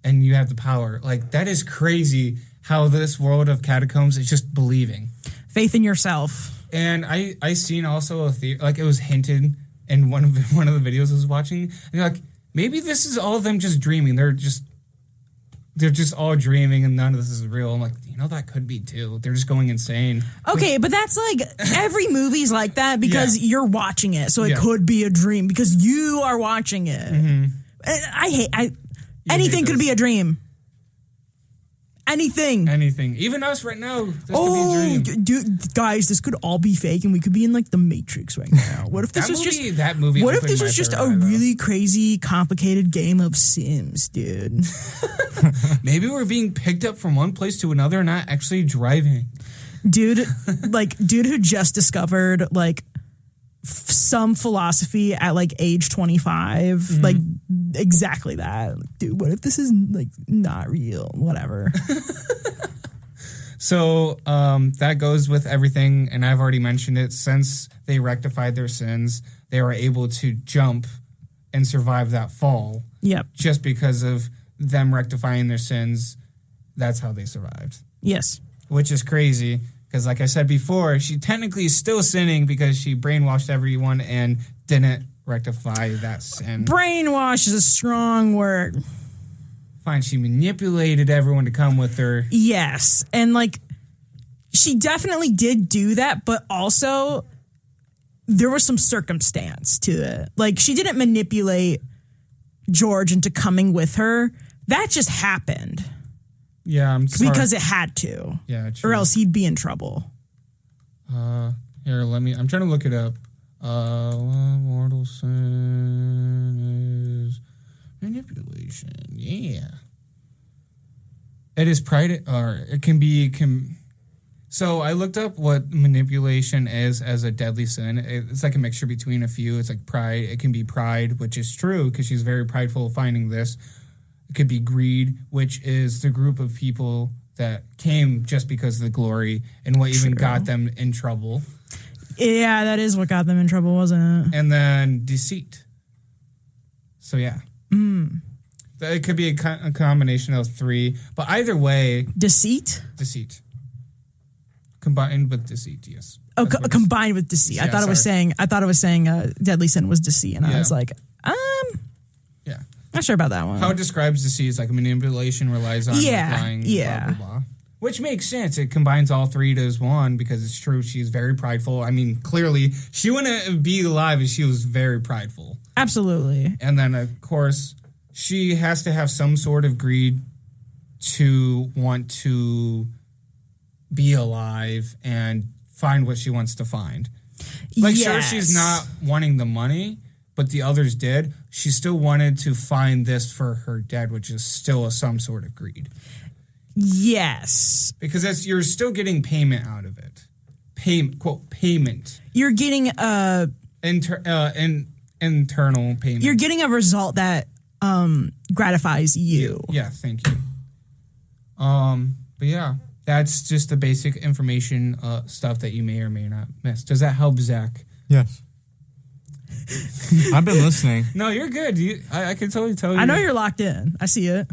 and you have the power. Like, that is crazy how this world of catacombs is just believing. Faith in yourself. And I seen also a theory, like it was hinted in one of the videos I was watching. And like, maybe this is all of them just dreaming. They're just all dreaming and none of this is real. I'm like, that could be too. They're just going insane. Okay, but that's like every movie's like that because you're watching it. So it could be a dream because you are watching it. Mm-hmm. Anything could be a dream. Anything. Even us right now. This could be a dream. Dude, guys, this could all be fake, and we could be in like the Matrix right now. What if this was just a really crazy, complicated game of Sims, dude? Maybe we're being picked up from one place to another, and not actually driving. Dude who just discovered like some philosophy at like age 25, like exactly that. Dude, what if this is like not real? Whatever. So that goes with everything, and I've already mentioned it. Since they rectified their sins, they were able to jump and survive that fall. Yep. Just because of them rectifying their sins, that's how they survived. Yes. Which is crazy, because like I said before, she technically is still sinning because she brainwashed everyone and didn't rectify that sin. Brainwash is a strong word. Fine, she manipulated everyone to come with her. Yes. And like, she definitely did do that, but also there was some circumstance to it. Like, she didn't manipulate George into coming with her. That just happened. Yeah, I'm sorry. Because it had to. Yeah, true. Or else he'd be in trouble. Here, I'm trying to look it up. Mortal sin is manipulation. Yeah. It is pride, or it can be... So I looked up what manipulation is as a deadly sin. It's like a mixture between a few. It's like pride. It can be pride, which is true because she's very prideful of finding this. It could be greed, which is the group of people that came just because of the glory and what even got them in trouble. Yeah, that is what got them in trouble, wasn't it? And then deceit. So, yeah. It could be a combination of three. But either way... Deceit? Deceit. Combined with deceit, yes. Oh, combined with deceit. I thought it was saying deadly sin was deceit, and I was like, yeah, not sure about that one. How it describes deceit is like manipulation relies on lying, blah, blah, blah. Which makes sense. It combines all three as one because it's true. She's very prideful. I mean, clearly, she wouldn't be alive if she was very prideful. Absolutely. And then, of course, she has to have some sort of greed to want to be alive and find what she wants to find. Like, sure, she's not wanting the money, but the others did. She still wanted to find this for her dad, which is still some sort of greed. Yes. Because you're still getting payment out of it. Payment. You're getting internal payment. You're getting a result that gratifies you. Yeah, thank you. But yeah. That's just the basic information stuff that you may or may not miss. Does that help, Zach? Yes. I've been listening. No, you're good. I can totally tell you. I know you're locked in. I see it.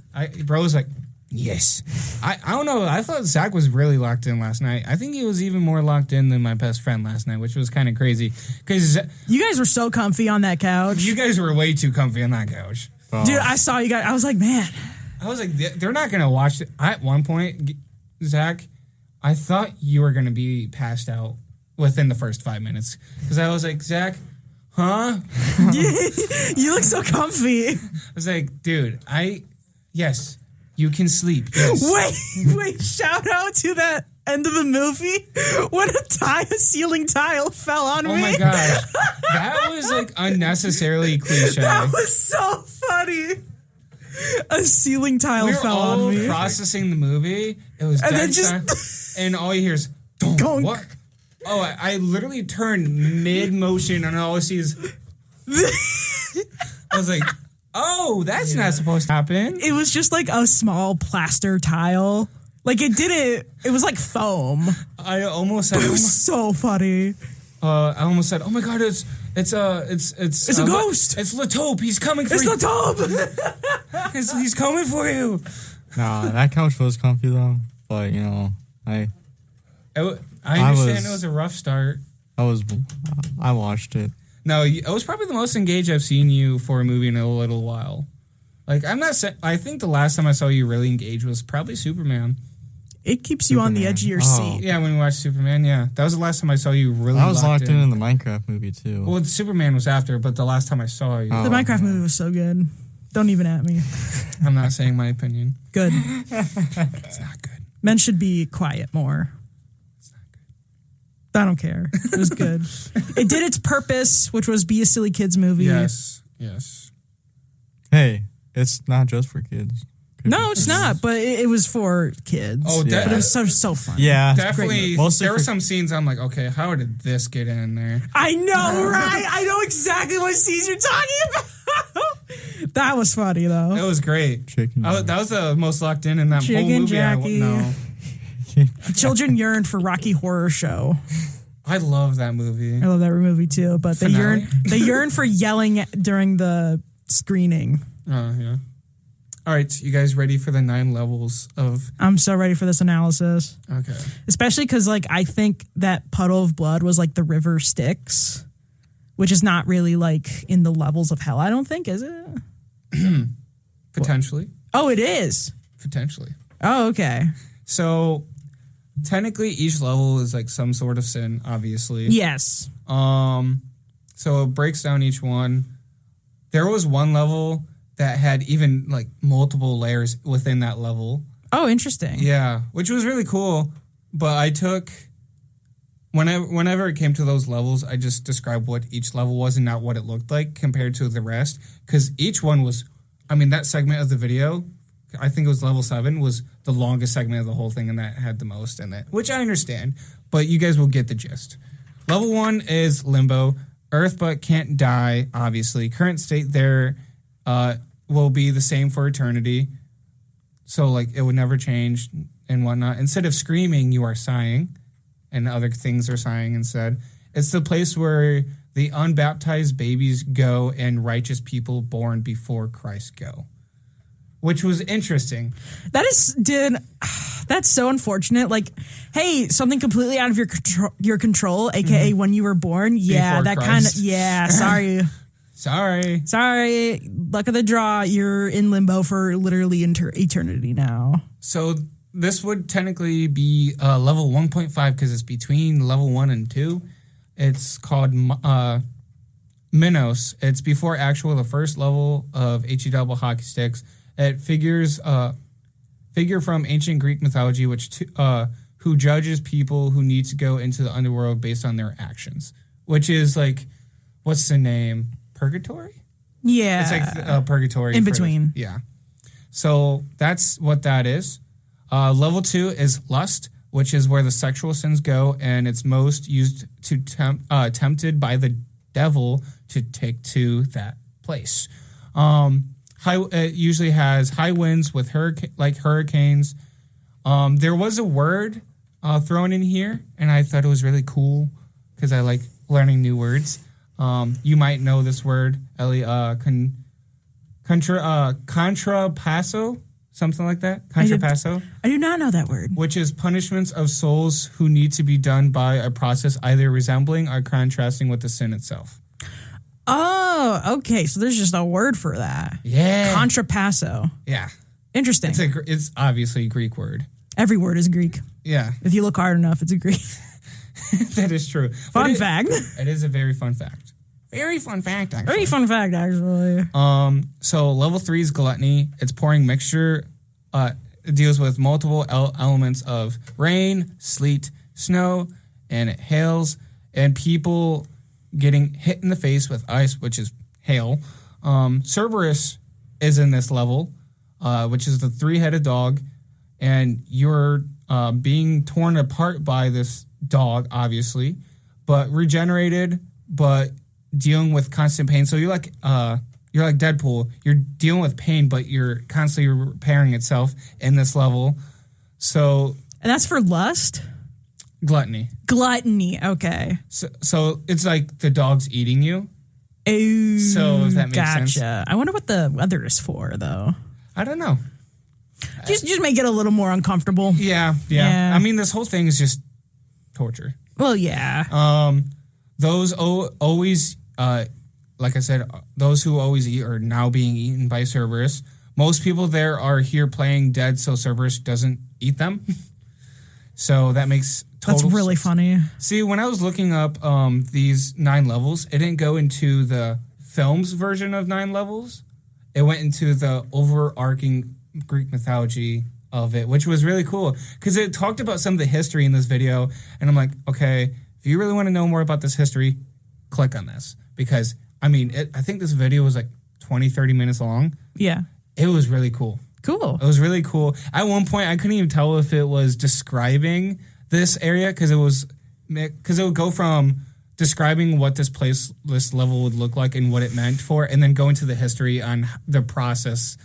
Bro was like, yes. I don't know. I thought Zach was really locked in last night. I think he was even more locked in than my best friend last night, which was kind of crazy. Because you guys were so comfy on that couch. You guys were way too comfy on that couch. Oh. Dude, I saw you guys. I was like, man. I was like, they're not going to watch it. At one point... Zach, I thought you were going to be passed out within the first 5 minutes. Because I was like, Zach, huh? You look so comfy. I was like, dude, yes, you can sleep. Yes. Wait, shout out to that end of the movie when a ceiling tile fell on me. Oh my gosh. That was like unnecessarily cliche. That was so funny. A ceiling tile fell on me. We were all processing the movie. It was dead silent, and all you hear is Gunk. What? Oh, I literally turned mid-motion, and all I see is... I was like, oh, that's not supposed to happen. It was just like a small plaster tile. Like, it was like foam. I almost said... It was so funny. I almost said, oh my God, it's a ghost. It's Latope. He's coming for you. It's Latope. He's coming for you. Nah, that couch was comfy though. But, you know, I understand it was a rough start. I watched it. No, it was probably the most engaged I've seen you for a movie in a little while. Like, I think the last time I saw you really engaged was probably Superman. It keeps you on the edge of your seat. Yeah, when we watched Superman, yeah. That was the last time I saw you really I was locked in the Minecraft movie, too. Well, Superman was after, but the last time I saw you... The Minecraft movie was so good. Don't even at me. I'm not saying my opinion. Good. It's not good. Men should be quiet more. It's not good. I don't care. It was good. It did its purpose, which was be a silly kids movie. Yes. Hey, it's not just for kids. No, it's not. But it was for kids. Oh, but it was so fun. Yeah, definitely. There were some scenes I'm like, okay, how did this get in there? I know, right? I know exactly what scenes you're talking about. That was funny though. It was great. That was the most locked in that whole movie. Jackie. Children yearn for Rocky Horror Show. I love that movie. I love that movie too, but they yearn for yelling during the screening. Oh, yeah. All right, you guys ready for the 9 levels of... I'm so ready for this analysis. Okay. Especially because, like, I think that Puddle of Blood was, like, the river Styx, which is not really, like, in the levels of hell, I don't think, is it? Potentially. Oh, it is? Potentially. Oh, okay. So, technically, each level is, like, some sort of sin, obviously. Yes. So, it breaks down each one. There was one level that had even like multiple layers within that level. Oh, interesting. Yeah, which was really cool. But I took whenever it came to those levels, I just described what each level was and not what it looked like compared to the rest. Because each one was, I mean, that segment of the video, I think it was level 7, was the longest segment of the whole thing, and that had the most in it, which I understand. But you guys will get the gist. Level 1 is Limbo. Earth but can't die, obviously. Current state there will be the same for eternity. So, like, it would never change and whatnot. Instead of screaming, you are sighing, and other things are sighing instead. It's the place where the unbaptized babies go and righteous people born before Christ go, which was interesting. That's so unfortunate. Like, hey, something completely out of your control, aka when you were born. Yeah, before that kind of. Yeah, sorry. Sorry. Luck of the draw. You're in limbo for literally eternity now. So this would technically be level 1.5 because it's between level 1 and 2. It's called Minos. It's before the first level of HE double hockey sticks. It figure from ancient Greek mythology, who judges people who need to go into the underworld based on their actions, which is like, what's the name? Purgatory? Yeah. It's like purgatory. In between. Yeah. So that's what that is. Level 2 is lust, which is where the sexual sins go, and it's most used to tempted by the devil to take to that place. It usually has high winds with hurricanes. There was a word thrown in here, and I thought it was really cool because I like learning new words. You might know this word, Ellë, contrapasso, something like that. Contrapasso. I do not know that word. Which is punishments of souls who need to be done by a process either resembling or contrasting with the sin itself. Oh, okay. So there's just a word for that. Yeah. Contrapasso. Yeah. Interesting. It's obviously a Greek word. Every word is Greek. Yeah. If you look hard enough, it's a Greek. That is true. Fun fact. It is a very fun fact. Very fun fact, actually. Very fun fact, actually. So level 3 is gluttony. It's pouring mixture. It deals with multiple elements of rain, sleet, snow, and it hails, and people getting hit in the face with ice, which is hail. Cerberus is in this level, which is the 3-headed dog, and you're being torn apart by this dog, obviously, but regenerated, but dealing with constant pain. So you're like Deadpool. You're dealing with pain, but you're constantly repairing itself in this level. So, and that's for lust? Gluttony. Okay. So it's like the dog's eating you. Oh, so if that makes sense. Gotcha. I wonder what the other is for, though. I don't know. Just make it a little more uncomfortable. Yeah. I mean, this whole thing is just torture. Well, yeah. Those always, like I said, those who always eat are now being eaten by Cerberus. Most people there are here playing dead, so Cerberus doesn't eat them. So that makes total That's really sense. Funny. See, when I was looking up these 9 levels, it didn't go into the film's version of 9 levels. It went into the overarching Greek mythology of it, which was really cool because it talked about some of the history in this video. And I'm like, okay, if you really want to know more about this history, click on this. Because, I mean, I think this video was like 20, 30 minutes long. Yeah. It was really cool. Cool. It was really cool. At one point, I couldn't even tell if it was describing this area because it would go from describing what this level would look like and what it meant for, and then go into the history on the process.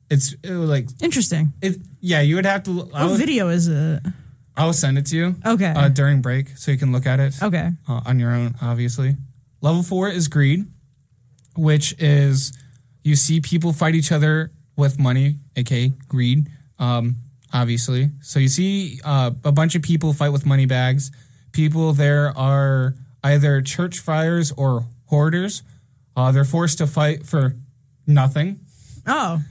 It was like interesting. You would have to. What video is it? I'll send it to you. Okay. During break, so you can look at it. Okay. On your own, obviously. Level 4 is greed, which is you see people fight each other with money, aka greed, obviously. So you see a bunch of people fight with money bags. People there are either church friars or hoarders. They're forced to fight for nothing. Oh.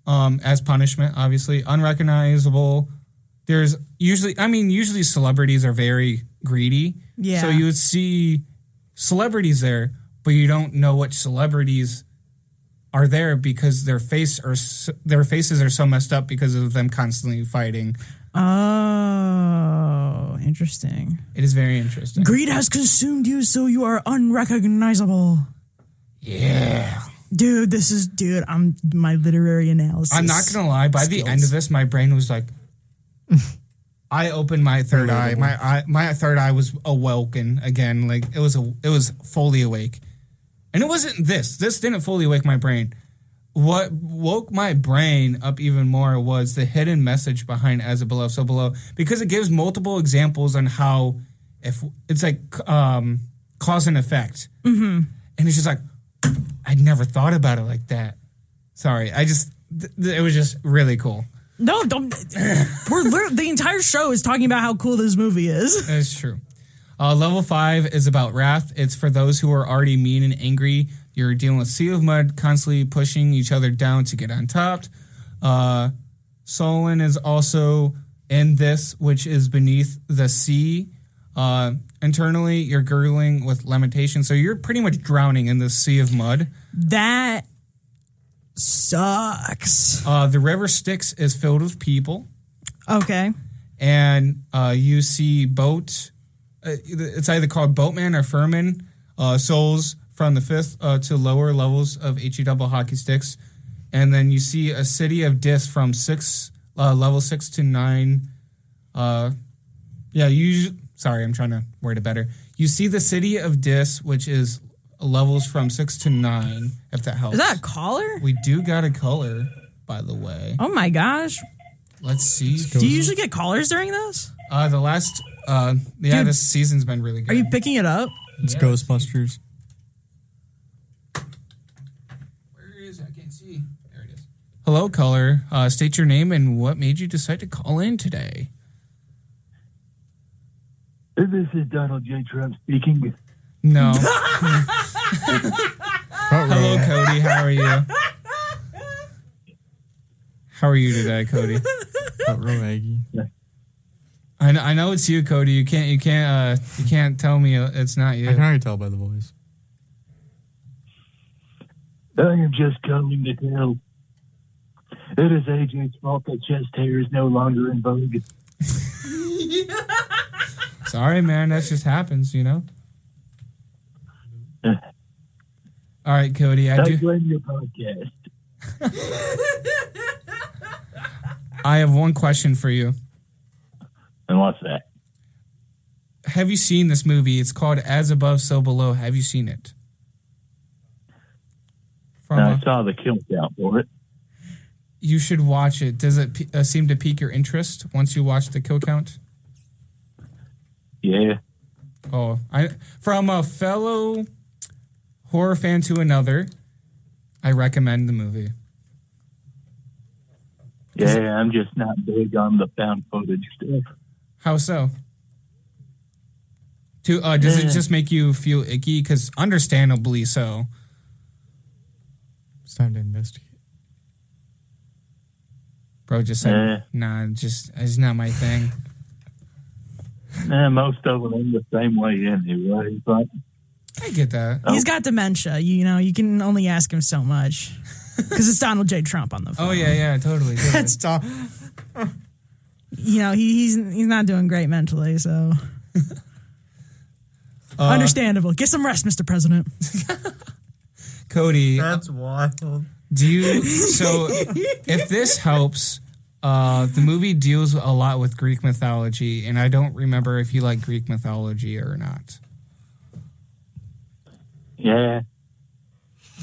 As punishment, obviously. Unrecognizable. There's usually celebrities are very greedy. Yeah. So you would see celebrities there, but you don't know what celebrities are there because their faces are so messed up because of them constantly fighting. Oh, interesting. It is very interesting. Greed has consumed you, so you are unrecognizable. Yeah. Dude, I'm my literary analysis. I'm not gonna lie, by the end of this, my brain was like, I opened my third eye. My third eye was awoken again. Like it was fully awake. And it wasn't this. This didn't fully wake my brain. What woke my brain up even more was the hidden message behind As Above, So Below, because it gives multiple examples on how if it's like cause and effect. Mm-hmm. And it's just like, I'd never thought about it like that. Sorry. It was just really cool. No, don't. The entire show is talking about how cool this movie is. That's true. Level 5 is about wrath. It's for those who are already mean and angry. You're dealing with sea of mud, constantly pushing each other down to get on top. Solon is also in this, which is beneath the sea. Internally, you're gurgling with lamentation. So you're pretty much drowning in the sea of mud. That sucks. The river Styx is filled with people. Okay. And you see boat. It's either called boatman or furman. Souls from the 5th to lower levels of HE double hockey sticks. And then you see a city of Dis from level 6 to 9. Sorry, I'm trying to word it better. You see the city of Dis, which is levels from 6 to 9, if that helps. Is that a caller? We do got a caller, by the way. Oh my gosh. Let's see. Do you usually get callers during this? This season's been really good. Are you picking it up? It's Ghostbusters. Where is it? I can't see. There it is. Hello, caller. State your name and what made you decide to call in today. This is Donald J. Trump speaking. No. Hello, Cody. How are you? How are you today, Cody? Maggie. I know it's you, Cody. You can't tell me it's not you. I can already tell by the voice. I am just calling to tell. It is AJ's fault that chest hair is no longer in vogue. Sorry, man. That just happens, you know? All right, Cody. I blame your podcast. I have one question for you. And what's that? Have you seen this movie? It's called As Above, So Below. Have you seen it? I saw the kill count for it. You should watch it. Does it seem to pique your interest once you watch the kill count? Yeah. Oh, from a fellow horror fan to another, I recommend the movie. Yeah, I'm just not big on the found footage stuff. How so? Does it just make you feel icky? Because understandably so. It's time to investigate. Bro just said, nah, it's not my thing. Most of them are the same way anyway, but... I get that. He's got dementia. You can only ask him so much. Because it's Donald J. Trump on the phone. Oh, yeah, totally. That's tough. He's not doing great mentally, so... Understandable. Get some rest, Mr. President. Cody. That's wild. Do you? So, if this helps, the movie deals a lot with Greek mythology, and I don't remember if you like Greek mythology or not. Yeah.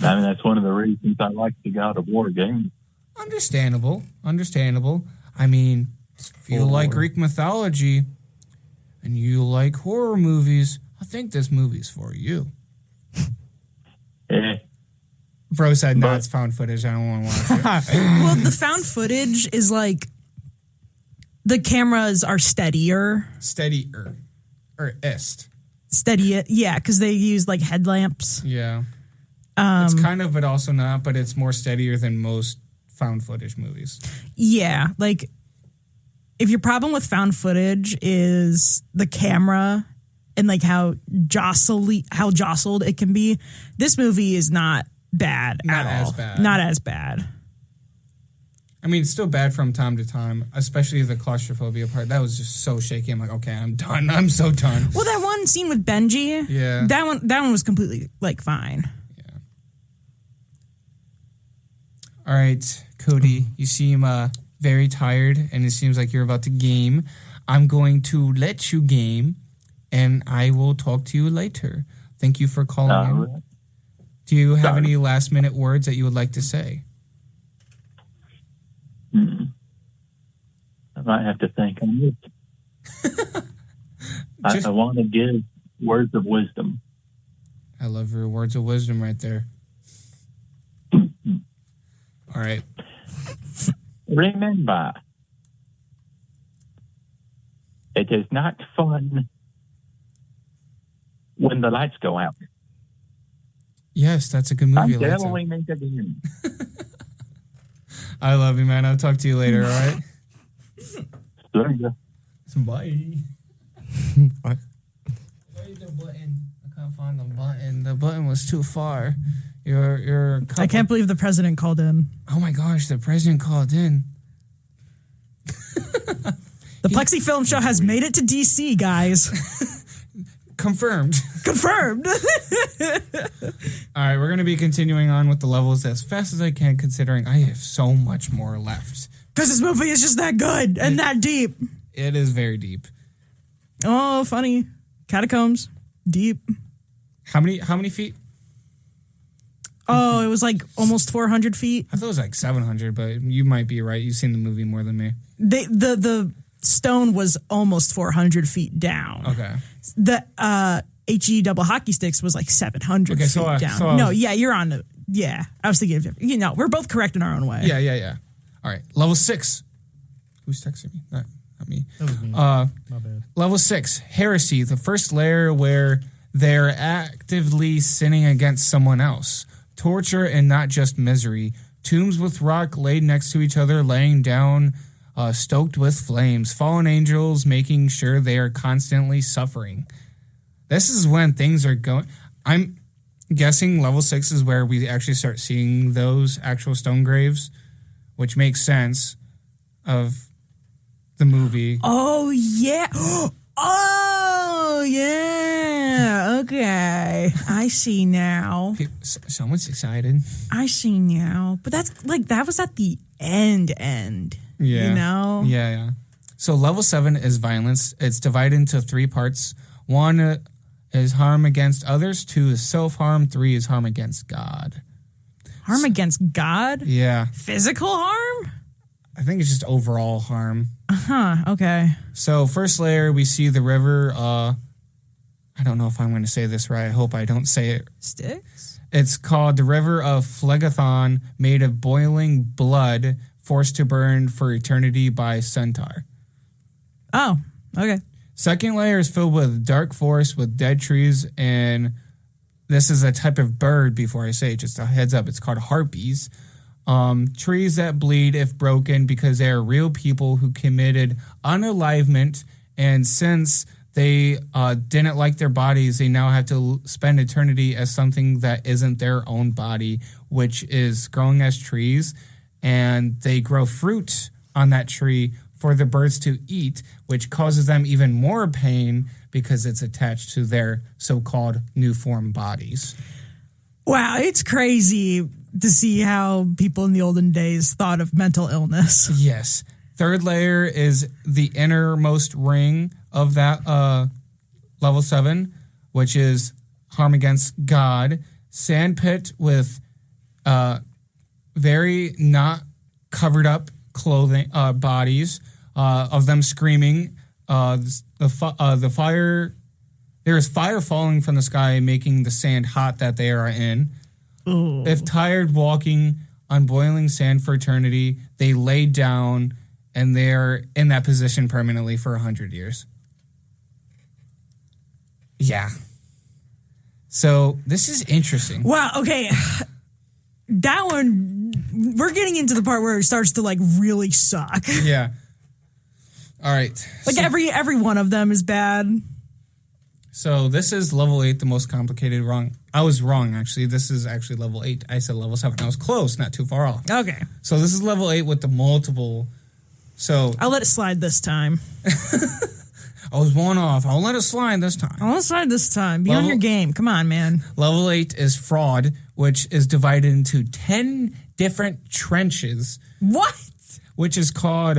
I mean, that's one of the reasons I like the God of War game. Understandable. I mean, if you like Greek mythology and you like horror movies, I think this movie's for you. Yeah. Bro said, no, it's found footage. I don't want to watch it. Well, the found footage is like the cameras are steadier. Steadier. Or ist. Steady, yeah, because they use like headlamps. Yeah. It's kind of, but also not, but it's more steadier than most found footage movies. Yeah, like if your problem with found footage is the camera and like how jostled it can be, this movie is not bad not at as all. bad. Not as bad. I mean, it's still bad from time to time, especially the claustrophobia part. That was just so shaky. I'm like, okay, I'm done. I'm so done. Well, that one scene with Benji, yeah, that one was completely like fine. Yeah. All right, Cody, you seem very tired, and it seems like you're about to game. I'm going to let you game, and I will talk to you later. Thank you for calling in. Right. Do you have any last-minute words that you would like to say? I might have to think on this. I want to give words of wisdom. I love your words of wisdom right there. All right. Remember, it is not fun when the lights go out. Yes, that's a good movie. I'm telling it again. I love you, man. I'll talk to you later, all right? Later. Bye. What? Where's the button? I can't find the button. The button was too far. Your I can't believe the president called in. Oh my gosh, the president called in. The Plexi Film Show has made it to DC, guys. Confirmed. Confirmed. All right, we're going to be continuing on with the levels as fast as I can, considering I have so much more left. Because this movie is just that good and that deep. It is very deep. Oh, funny. Catacombs. Deep. How many feet? Oh, it was like almost 400 feet. I thought it was like 700, but you might be right. You've seen the movie more than me. The stone was almost 400 feet down. Okay. The HE double hockey sticks was like 700 feet down. You're on the... Yeah, I was thinking of... we're both correct in our own way. Yeah. All right, level 6. Who's texting me? Not me. That was me. My bad. Level 6, heresy, the first layer where they're actively sinning against someone else. Torture and not just misery. Tombs with rock laid next to each other, laying down, stoked with flames. Fallen angels making sure they are constantly suffering. This is when things are going... I'm guessing level 6 is where we actually start seeing those actual stone graves, which makes sense of the movie. Oh, yeah. Oh, yeah. Okay. I see now. Someone's excited. I see now. But that's like, that was at the end. Yeah. You know? Yeah. So level 7 is violence. It's divided into 3 parts. 1 is harm against others. 2 is self-harm. 3 is harm against God. Harm against God? Yeah. Physical harm? I think it's just overall harm. Okay. So first layer, we see the river. I don't know if I'm going to say this right. I hope I don't say it. Styx? It's called the River of Phlegethon, made of boiling blood, forced to burn for eternity by centaur. Oh, okay. Second layer is filled with dark forest with dead trees, and this is a type of bird, before I say it, just a heads up, it's called harpies. Trees that bleed if broken because they are real people who committed unalivement, and since they didn't like their bodies, they now have to spend eternity as something that isn't their own body, which is growing as trees, and they grow fruit on that tree for the birds to eat, which causes them even more pain because it's attached to their so-called new form bodies. Wow, it's crazy to see how people in the olden days thought of mental illness. Yes. Third layer is the innermost ring of that level 7, which is harm against God. Sandpit with very not covered up clothing, bodies of them screaming. The fire, there is fire falling from the sky, making the sand hot that they are in. Ooh. If tired walking on boiling sand for eternity, they lay down and they're in that position permanently for 100 years. Yeah. So this is interesting. Wow. Okay. That one, we're getting into the part where it starts to like really suck. Yeah. All right. Like every one of them is bad. So this is level 8, the most complicated. Wrong. I was wrong, actually. This is actually level 8. I said level 7. I was close, not too far off. Okay. So this is level 8 with the multiple. So I'll let it slide this time. I was one off. I'll let it slide this time. I'll let it slide this time. Be on your game. Come on, man. Level 8 is fraud, which is divided into 10 different trenches. What? Which is called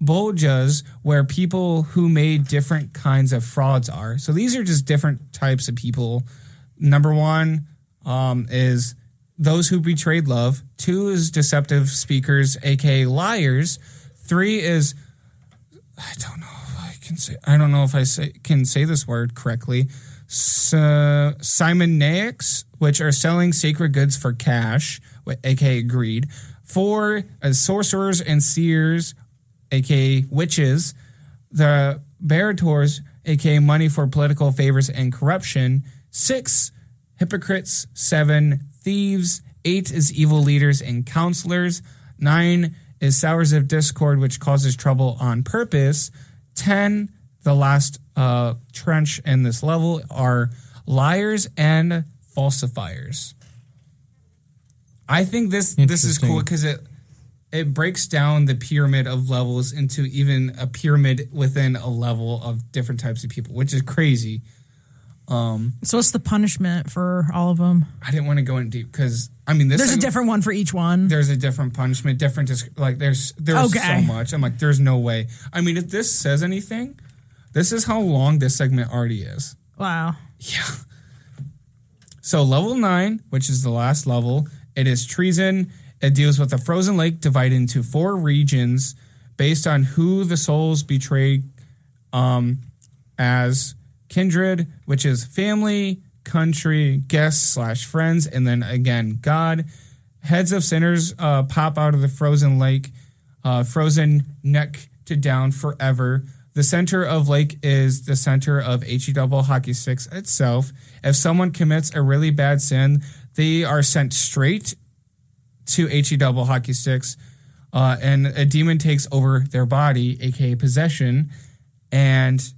boljas, where people who made different kinds of frauds are. So these are just different types of people. Number 1 is those who betrayed love. 2 is deceptive speakers, aka liars. 3 is, I don't know if I can say this word correctly. Simoniacs, which are selling sacred goods for cash, aka greed. 4 is sorcerers and seers, aka witches. The barators, aka money for political favors and corruption. 6, hypocrites. 7, thieves. 8 is evil leaders and counselors. 9 is sowers of discord, which causes trouble on purpose. 10, the last trench in this level, are liars and falsifiers. I think this is cool because it breaks down the pyramid of levels into even a pyramid within a level of different types of people, which is crazy. So what's the punishment for all of them? I didn't want to go in deep because there's a different one for each one. There's a different punishment, different there's so much. I'm like, there's no way. If this says anything, this is how long this segment already is. Wow. Yeah. So level 9, which is the last level, it is treason. It deals with a frozen lake divided into 4 regions based on who the souls betrayed as kindred, which is family, country, guests / friends, and then again, God. Heads of sinners pop out of the frozen lake, frozen neck to down forever. The center of lake is the center of HE hockey sticks itself. If someone commits a really bad sin, they are sent straight to HE hockey sticks, and a demon takes over their body, aka possession, and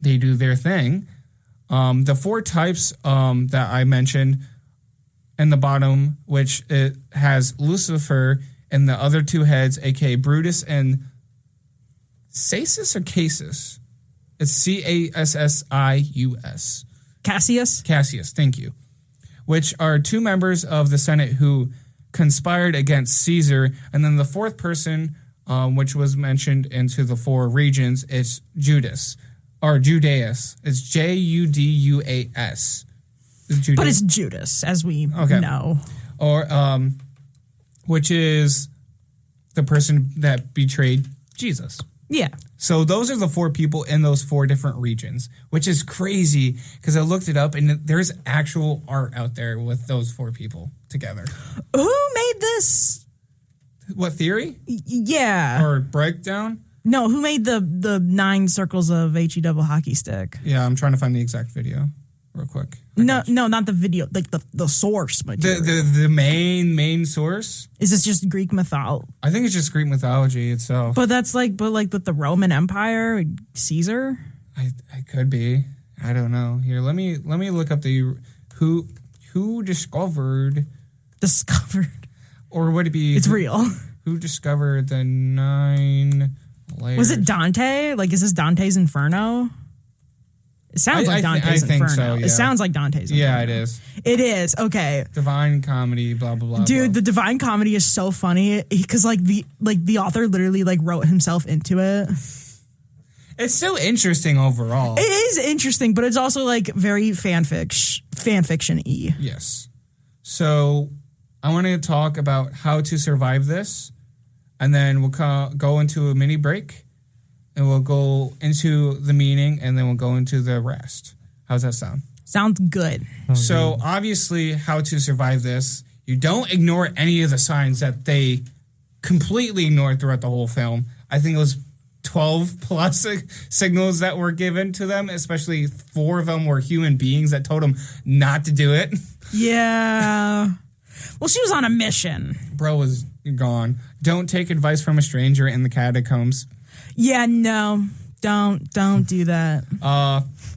they do their thing. The 4 types that I mentioned in the bottom, which it has Lucifer and the other 2 heads, aka Brutus and Casus or Casus? It's Cassius. Cassius, thank you. Which are 2 members of the Senate who conspired against Caesar. And then the 4th person, which was mentioned into the 4 regions, is Judas. Or Judas. It's Judas. But it's Judas, as we know. Or, which is the person that betrayed Jesus. Yeah. So those are the 4 people in those 4 different regions, which is crazy because I looked it up and there's actual art out there with those 4 people together. Who made this? What, theory? Yeah. Or breakdown? No, who made the 9 circles of HE hockey stick? Yeah, I'm trying to find the exact video real quick. No, not the video, like the source material. The main source? Is this just Greek mythology? I think it's just Greek mythology itself. But that's with the Roman Empire, Caesar? I could be. I don't know. Here, let me look up the who discovered, or would it be? It's real. Who discovered the 9 layers? Was it Dante? Like, is this Dante's Inferno? It sounds like Dante's Inferno. So, yeah. It sounds like Dante's Inferno. Yeah, it is. It is. Okay. Divine Comedy, blah, blah, blah. Dude, blah. the Divine Comedy is so funny because the author literally wrote himself into it. It's still interesting overall. It is interesting, but it's also very fan fiction-y. Yes. So I want to talk about how to survive this, and then we'll go into a mini break, and we'll go into the meaning, and then we'll go into the rest. How's that sound? Sounds good. So obviously, how to survive this, you don't ignore any of the signs that they completely ignored throughout the whole film. I think it was 12 plus signals that were given to them, especially 4 of them were human beings that told them not to do it. Yeah. Well, she was on a mission. Bro was gone. Don't take advice from a stranger in the catacombs. Yeah, no. Don't do that.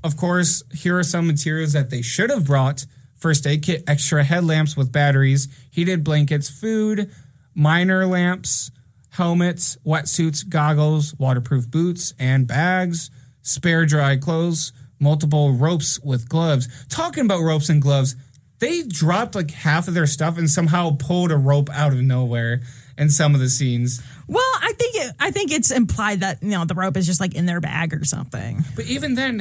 Of course, here are some materials that they should have brought. First aid kit, extra headlamps with batteries, heated blankets, food, minor lamps, helmets, wetsuits, goggles, waterproof boots, and bags, spare dry clothes, multiple ropes with gloves. Talking about ropes and gloves, they dropped half of their stuff and somehow pulled a rope out of nowhere in some of the scenes. Well, I think it's implied that the rope is just in their bag or something. But even then,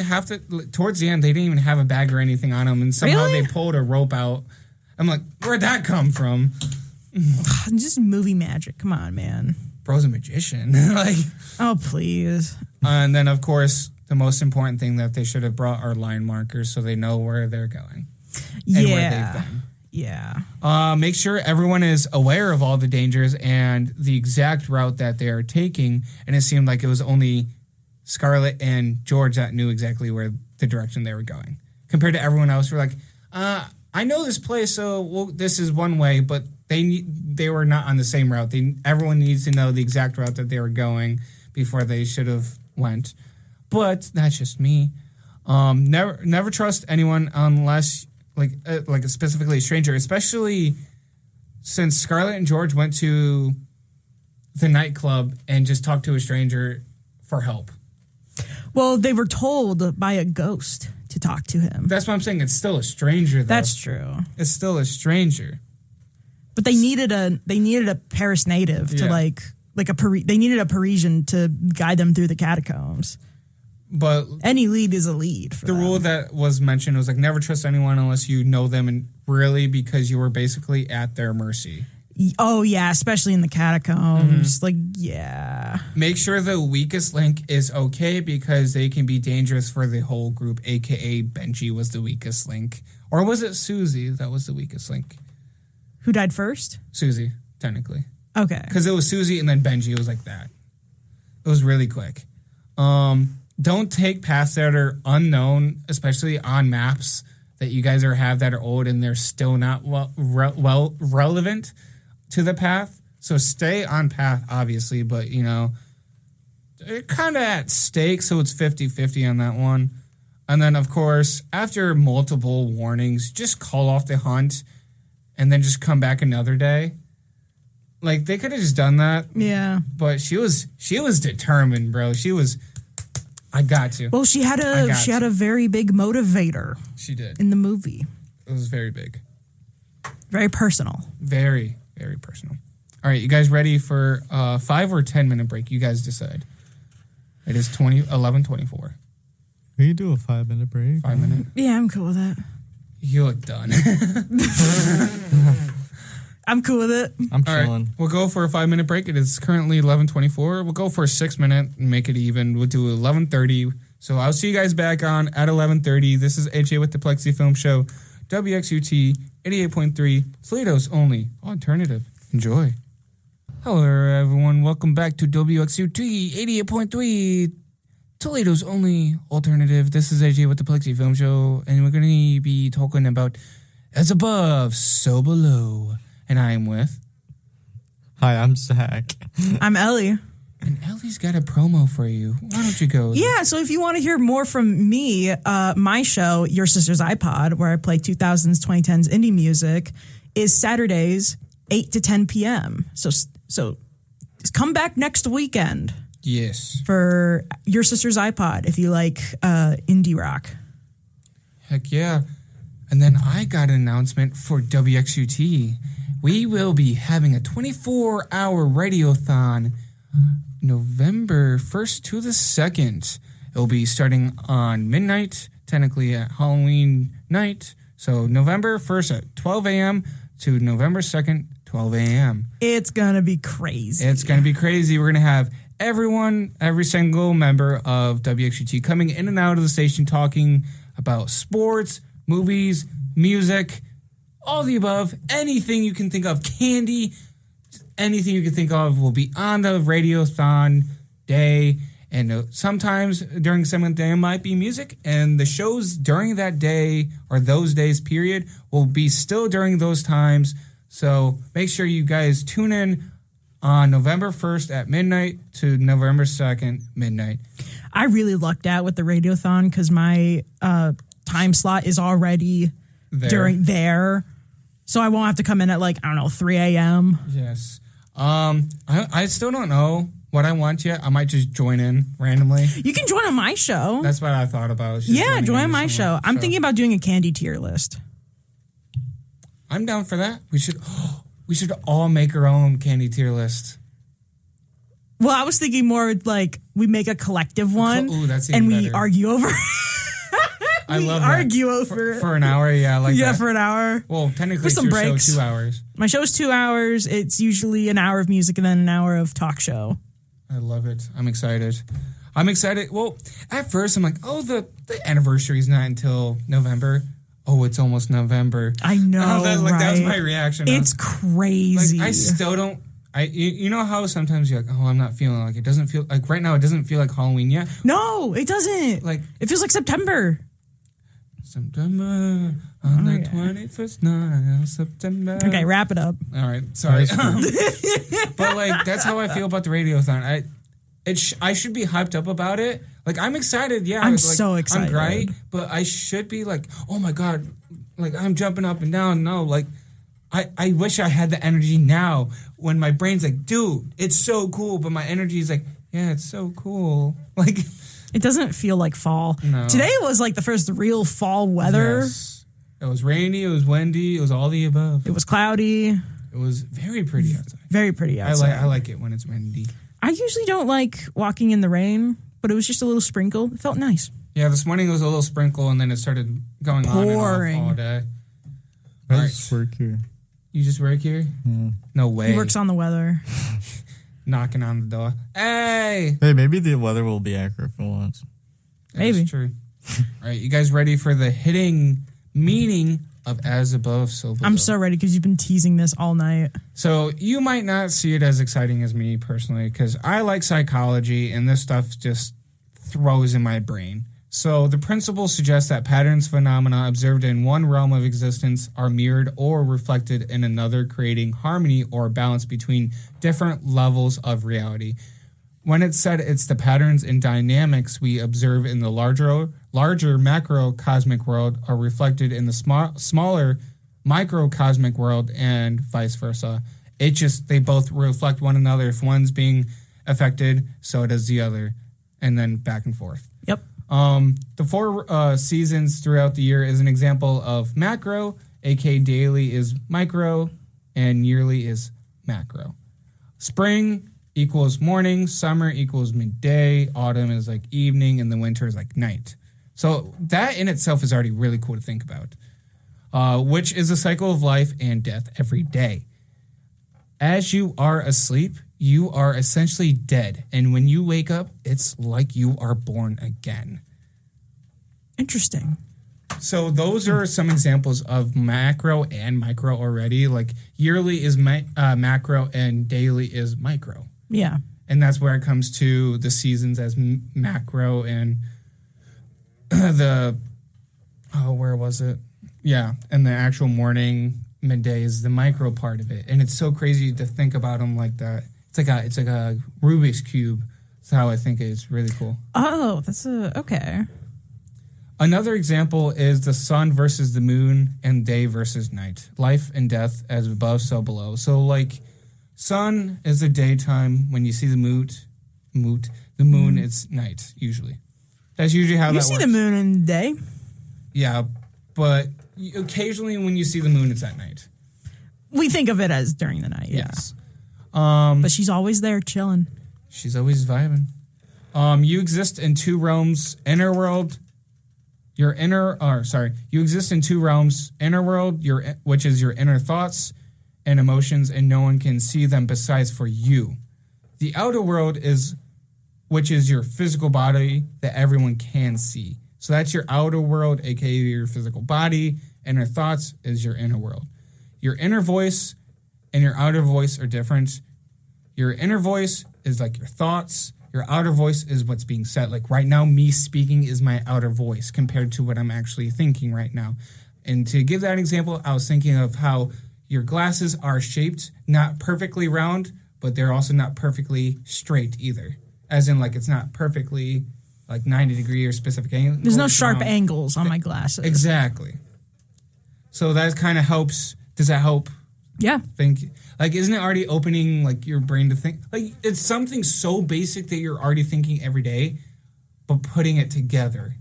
towards the end, they didn't even have a bag or anything on them, and somehow Really? they pulled a rope out. I'm like, where'd that come from? Just movie magic. Come on, man. Bro's a magician. Oh, please. And then, of course, the most important thing that they should have brought are line markers so they know where they're going and where they've been. Yeah. Make sure everyone is aware of all the dangers and the exact route that they are taking. And it seemed like it was only Scarlett and George that knew exactly where the direction they were going. Compared to everyone else, who were like, I know this place, so this is one way, but they were not on the same route. Everyone needs to know the exact route that they were going before they should have went. But that's just me. Never trust anyone unless specifically a stranger, especially since Scarlett and George went to the nightclub and just talked to a stranger for help. Well, they were told by a ghost to talk to him. That's what I'm saying. It's still a stranger, though. That's true. It's still a stranger. But they needed a Paris native to they needed a Parisian to guide them through the catacombs. But any lead is a lead. For the them. rule that was mentioned was never trust anyone unless you know them, and really because you were basically at their mercy. Oh yeah, especially in the catacombs. Yeah. Make sure the weakest link is okay because they can be dangerous for the whole group. AKA Benji was the weakest link, or was it Susie that was the weakest link? Who died first? Susie, technically. Okay. Because it was Susie and then Benji. It was like that. It was really quick. Don't take paths that are unknown, especially on maps that you guys have that are old and they're still not relevant to the path. So stay on path, obviously, but, they're kind of at stake, so it's 50-50 on that one. And then, of course, after multiple warnings, just call off the hunt and then just come back another day. They could have just done that. Yeah. But she was determined, bro. She was... I got you. Well, she had a very big motivator. She did. In the movie. It was very big. Very personal. Very, very personal. All right, you guys ready for a 5 or 10 minute break? You guys decide. It is 11:24. We can do a 5-minute break. 5 minute? Yeah, I'm cool with that. You look done. I'm cool with it. I'm chilling. All right, we'll go for a 5-minute break. It is currently 11:24. We'll go for a 6 minute and make it even. We'll do 11:30. So I'll see you guys back on at 11:30. This is AJ with the Plexi Film Show. WXUT 88.3, Toledo's only alternative. Enjoy. Hello, everyone. Welcome back to WXUT 88.3, Toledo's only alternative. This is AJ with the Plexi Film Show, and we're going to be talking about As Above, So Below. And I'm with... Hi, I'm Zach. I'm Ellie. And Ellie's got a promo for you. Why don't you go? Yeah, so if you want to hear more from me, my show, Your Sister's iPod, where I play 2000s, 2010s indie music, is Saturdays, 8 to 10 p.m. So come back next weekend. Yes. For Your Sister's iPod, if you like indie rock. Heck yeah. And then I got an announcement for WXUT. We will be having a 24-hour radiothon November 1st to the 2nd. It will be starting on midnight, technically at Halloween night. So November 1st at 12 a.m. to November 2nd, 12 a.m. It's going to be crazy. It's going to be crazy. We're going to have every single member of WXUT coming in and out of the station talking about sports, movies, music, all the above, anything you can think of, candy, anything you can think of will be on the radiothon day. And sometimes during some of the day, it might be music. And the shows during that day or those days period will be still during those times. So make sure you guys tune in on November 1st at midnight to November 2nd, midnight. I really lucked out with the radiothon because my time slot is already during there. So I won't have to come in at 3 a.m. Yes. I still don't know what I want yet. I might just join in randomly. You can join on my show. That's what I thought about. Yeah, join on my show. I'm thinking about doing a candy tier list. I'm down for that. We should all make our own candy tier list. Well, I was thinking more we make a collective one. Ooh, that's even we better. argue over it. I love argue that. over it. For an hour, yeah, that. Yeah, for an hour. Well, technically, with some it's breaks. Show 2 hours. My show's 2 hours. It's usually an hour of music and then an hour of talk show. I love it. I'm excited. Well, at first, I'm like, oh, the anniversary is not until November. Oh, it's almost November. I know, right? That was my reaction. It's crazy. I still don't. You know how sometimes you're like, oh, I'm not feeling it doesn't feel like right now. It doesn't feel like Halloween yet. No, it doesn't. It feels like September. September on the 21st night of September. Okay, wrap it up. All right, sorry. But that's how I feel about the radiothon. I should be hyped up about it. I'm excited. Yeah, I'm so excited. I'm great, but I should be oh my god, I'm jumping up and down. No, I wish I had the energy now when my brain's dude, it's so cool, but my energy is yeah, it's so cool. It doesn't feel like fall. No. Today was the first real fall weather. Yes. It was rainy, it was windy, it was all the above. It was cloudy. It was very pretty outside. Very pretty outside. I like it when it's windy. I usually don't like walking in the rain, but it was just a little sprinkle. It felt nice. Yeah, this morning it was a little sprinkle, and then it started going pouring on and off all day. I just work here. You just work here? Yeah. No way. He works on the weather. Knocking on the door. Hey, maybe the weather will be accurate for once. Maybe. That's true. All right, you guys ready for the hitting meaning of as above, so below? I'm so ready because you've been teasing this all night. So you might not see it as exciting as me personally because I like psychology and this stuff just throws in my brain. So the principle suggests that patterns, phenomena observed in one realm of existence are mirrored or reflected in another, creating harmony or balance between different levels of reality. When it's said it's the patterns and dynamics we observe in the larger macrocosmic world are reflected in the smaller microcosmic world and vice versa. They both reflect one another. If one's being affected, so does the other, and then back and forth. Yep. The 4 seasons throughout the year is an example of macro, aka daily is micro, and yearly is macro. Spring equals morning, summer equals midday, autumn is evening, and the winter is night. So that in itself is already really cool to think about, which is a cycle of life and death every day. As you are asleep, you are essentially dead. And when you wake up, it's like you are born again. Interesting. So those are some examples of macro and micro already. Yearly is macro and daily is micro. Yeah. And that's where it comes to the seasons as macro and where was it? Yeah. And the actual morning, midday is the micro part of it. And it's so crazy to think about them like that. It's like a Rubik's Cube. That's how I think it's really cool. Oh, that's okay. Another example is the sun versus the moon and day versus night. Life and death as above, so below. So sun is the daytime. When you see the moon, it's night usually. That's usually how that works. You see the moon in the day. Yeah, but occasionally when you see the moon, it's at night. We think of it as during the night, yeah. Yes. But she's always there chilling. She's always vibing. You exist in two realms, inner world. You exist in two realms, inner world, which is your inner thoughts and emotions, and no one can see them besides for you. The outer world which is your physical body that everyone can see. So that's your outer world, aka your physical body. Inner thoughts is your inner world. Your inner voice and your outer voice are different. Your inner voice is like your thoughts. Your outer voice is what's being said. Like right now, me speaking is my outer voice compared to what I'm actually thinking right now. And to give that example, I was thinking of how your glasses are shaped not perfectly round, but they're also not perfectly straight either. As in, like, it's not perfectly like 90 degree or specific angle. There's no sharp angles on my glasses. Exactly. So that kind of helps. Does that help? Yeah. Think, like, isn't it already opening, like, your brain to think? Like, it's something so basic that you're already thinking every day, but putting it together.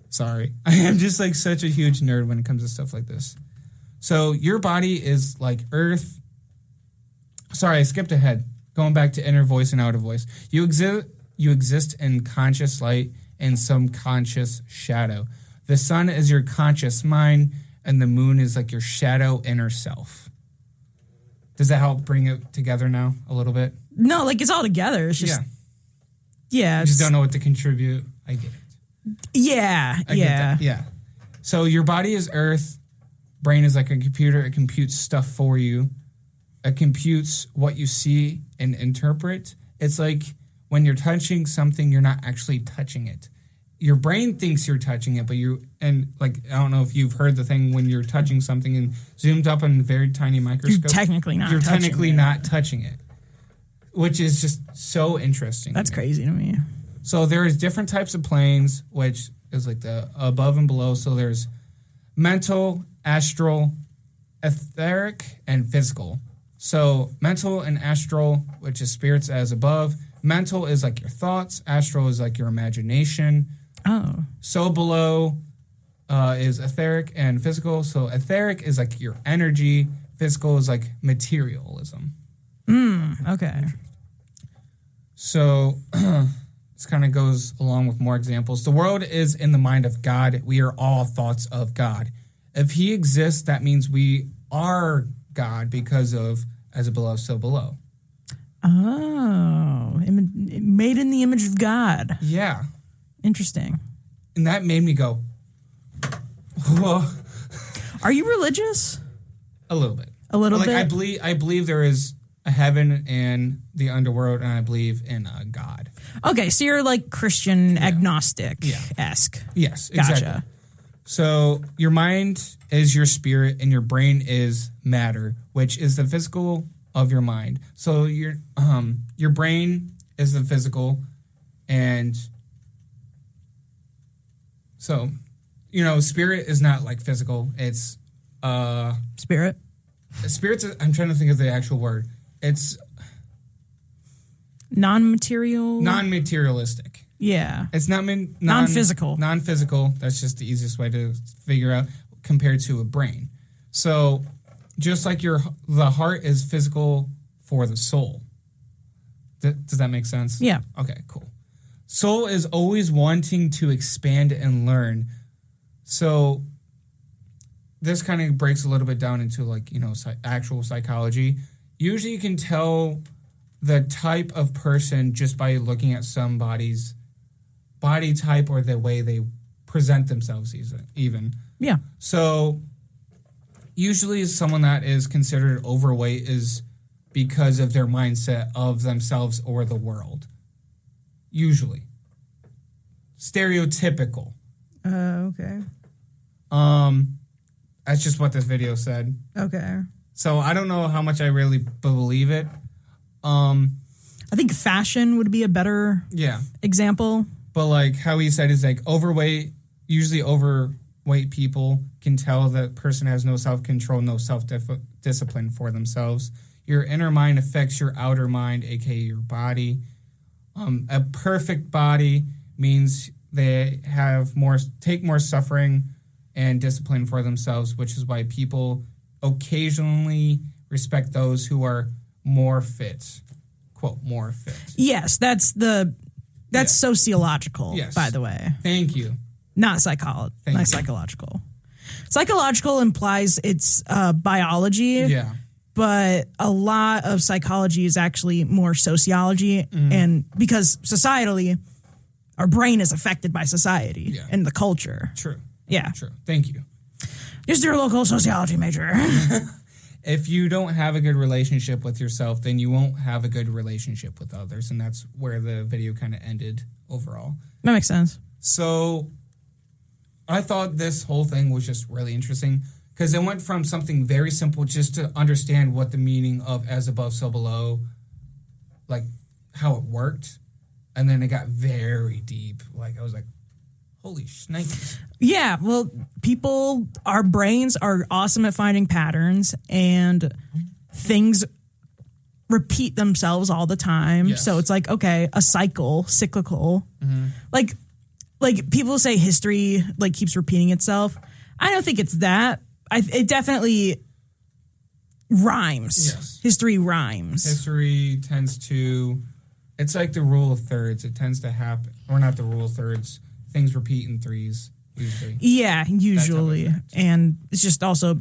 Sorry. I am just, like, such a huge nerd when it comes to stuff like this. So your body is like earth. Sorry, I skipped ahead. Going back to inner voice and outer voice. You exist in conscious light and subconscious shadow. The sun is your conscious mind, and the moon is like your shadow inner self. Does that help bring it together now a little bit? No, like it's all together. It's just, yeah. You just don't know what to contribute. I get it. Yeah, Yeah. So your body is earth. Brain is like a computer. It computes stuff for you. It computes what you see and interpret. It's like when you're touching something, you're not actually touching it. Your brain thinks you're touching it, but I don't know if you've heard the thing when you're touching something and zoomed up on a very tiny microscope. You're technically not touching it, which is just so interesting. That's crazy to me. So there's different types of planes, which is like the above and below. So there's mental, astral, etheric, and physical. So mental and astral, which is spirits as above. Mental is like your thoughts. Astral is like your imagination. Oh. So below is etheric and physical. So etheric is like your energy. Physical is like materialism. Okay. So this kind of goes along with more examples. The world is in the mind of God. We are all thoughts of God. If he exists, that means we are God because of as below, so below. Oh, made in the image of God. Yeah. Interesting. And that made me go, whoa. Are you religious? A little bit. A little bit? I believe there is a heaven and the underworld, and I believe in God. Okay, so you're like Christian agnostic-esque. Yes, exactly. Gotcha. So your mind is your spirit, and your brain is matter, which is the physical of your mind. So your brain is the physical, and so spirit is not like physical. It's spirit. Spirit's. I'm trying to think of the actual word. It's non-material. Non-materialistic. Yeah. It's not non-physical. Non-physical. That's just the easiest way to figure out compared to a brain. So just like the heart is physical for the soul. Does that make sense? Yeah. Okay, cool. Soul is always wanting to expand and learn. So this kind of breaks a little bit down into actual psychology. Usually you can tell the type of person just by looking at somebody's body type or the way they present themselves even. Yeah. So usually someone that is considered overweight is because of their mindset of themselves or the world. Usually. Stereotypical. Okay. That's just what this video said. Okay. So I don't know how much I really believe it. I think fashion would be a better example. But like how he said is like usually overweight people can tell that person has no self-control, no self-discipline for themselves. Your inner mind affects your outer mind, aka your body. A perfect body means they have take more suffering and discipline for themselves, which is why people occasionally respect those who are more fit. Quote, more fit. Yes, that's sociological, by the way. Thank you. Not psychological. Psychological implies it's biology. Yeah. But a lot of psychology is actually more sociology. And because societally, our brain is affected by society and the culture. True. Yeah. True. Thank you. Just your local sociology major. If you don't have a good relationship with yourself, then you won't have a good relationship with others. And that's where the video kind of ended overall. That makes sense. So I thought this whole thing was just really interesting because it went from something very simple just to understand what the meaning of as above, so below, like how it worked. And then it got very deep. Like I was like, holy shnikes. Yeah, well, our brains are awesome at finding patterns and things repeat themselves all the time. Yes. So it's like, okay, a cyclical. Mm-hmm. Like people say history like keeps repeating itself. I don't think it's that. It definitely rhymes. Yes. History rhymes. History tends to, it's like the rule of thirds. It tends to happen, or not the rule of thirds. Things repeat in threes, usually. Yeah, usually. And it's just also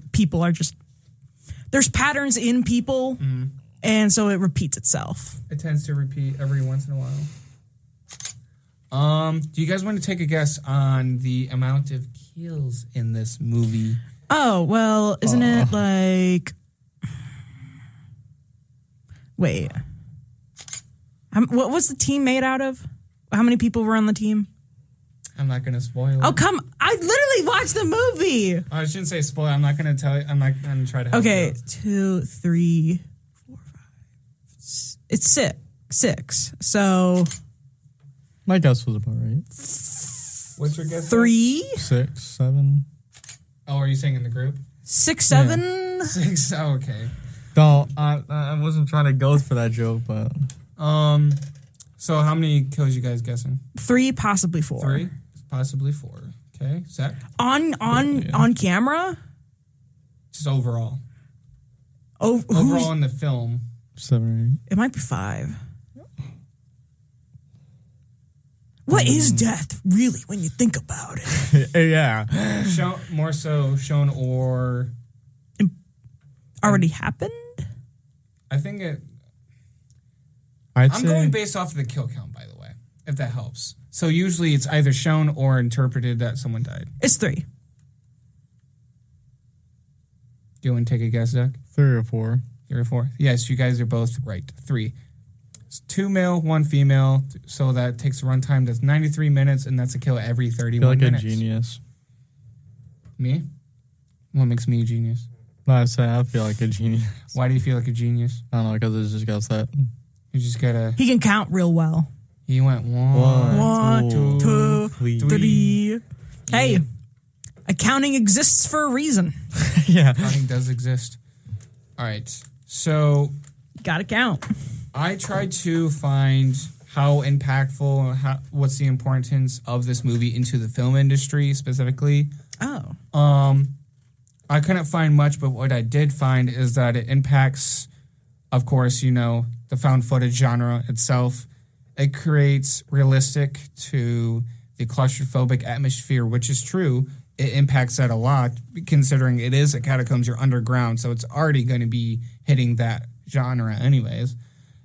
there's patterns in people, and so it repeats itself. It tends to repeat every once in a while. Do you guys want to take a guess on the amount of kills in this movie? Oh, well, isn't it like... Wait. What was the team made out of? How many people were on the team? I'm not going to spoil it. Oh, come. I literally watched the movie. I shouldn't say spoil. I'm not going to tell you. I'm not going to try to help you. Okay, 2, 3, 4, 5. It's six. So. My guess was about right. What's your guess? 3. 6, 7. Oh, are you saying in the group? 6, 7. Yeah. 6. Oh, okay. Don't. I wasn't trying to go for that joke, but. So how many kills you guys guessing? 3, possibly 4. 3, possibly 4. Okay, Zach? On camera? Just overall. Overall in the film. 7 or 8. It might be 5. What is death, really, when you think about it? Yeah. More so shown or... Already happened? I think it... I'm going based off of the kill count, by the way, if that helps. So usually it's either shown or interpreted that someone died. It's 3. Do you want to take a guess, Zach? 3 or 4. 3 or 4? Yes, you guys are both right. 3. It's 2 male, 1 female, so that takes a runtime that's 93 minutes, and that's a kill every 31 minutes. I feel like a genius. Me? What makes me a genius? No, I feel like a genius. Why do you feel like a genius? I don't know, because it just got set. You just gotta... He can count real well. He went 1, 2, 3. Hey, accounting exists for a reason. Yeah. Accounting does exist. All right, so... Gotta count. I tried to find how impactful, what's the importance of this movie into the film industry specifically. Oh. I couldn't find much, but what I did find is that it impacts, of course, the found footage genre itself. It creates realistic to the claustrophobic atmosphere, which is true. It impacts that a lot, considering it is a catacombs, you're underground, so it's already going to be hitting that genre anyways.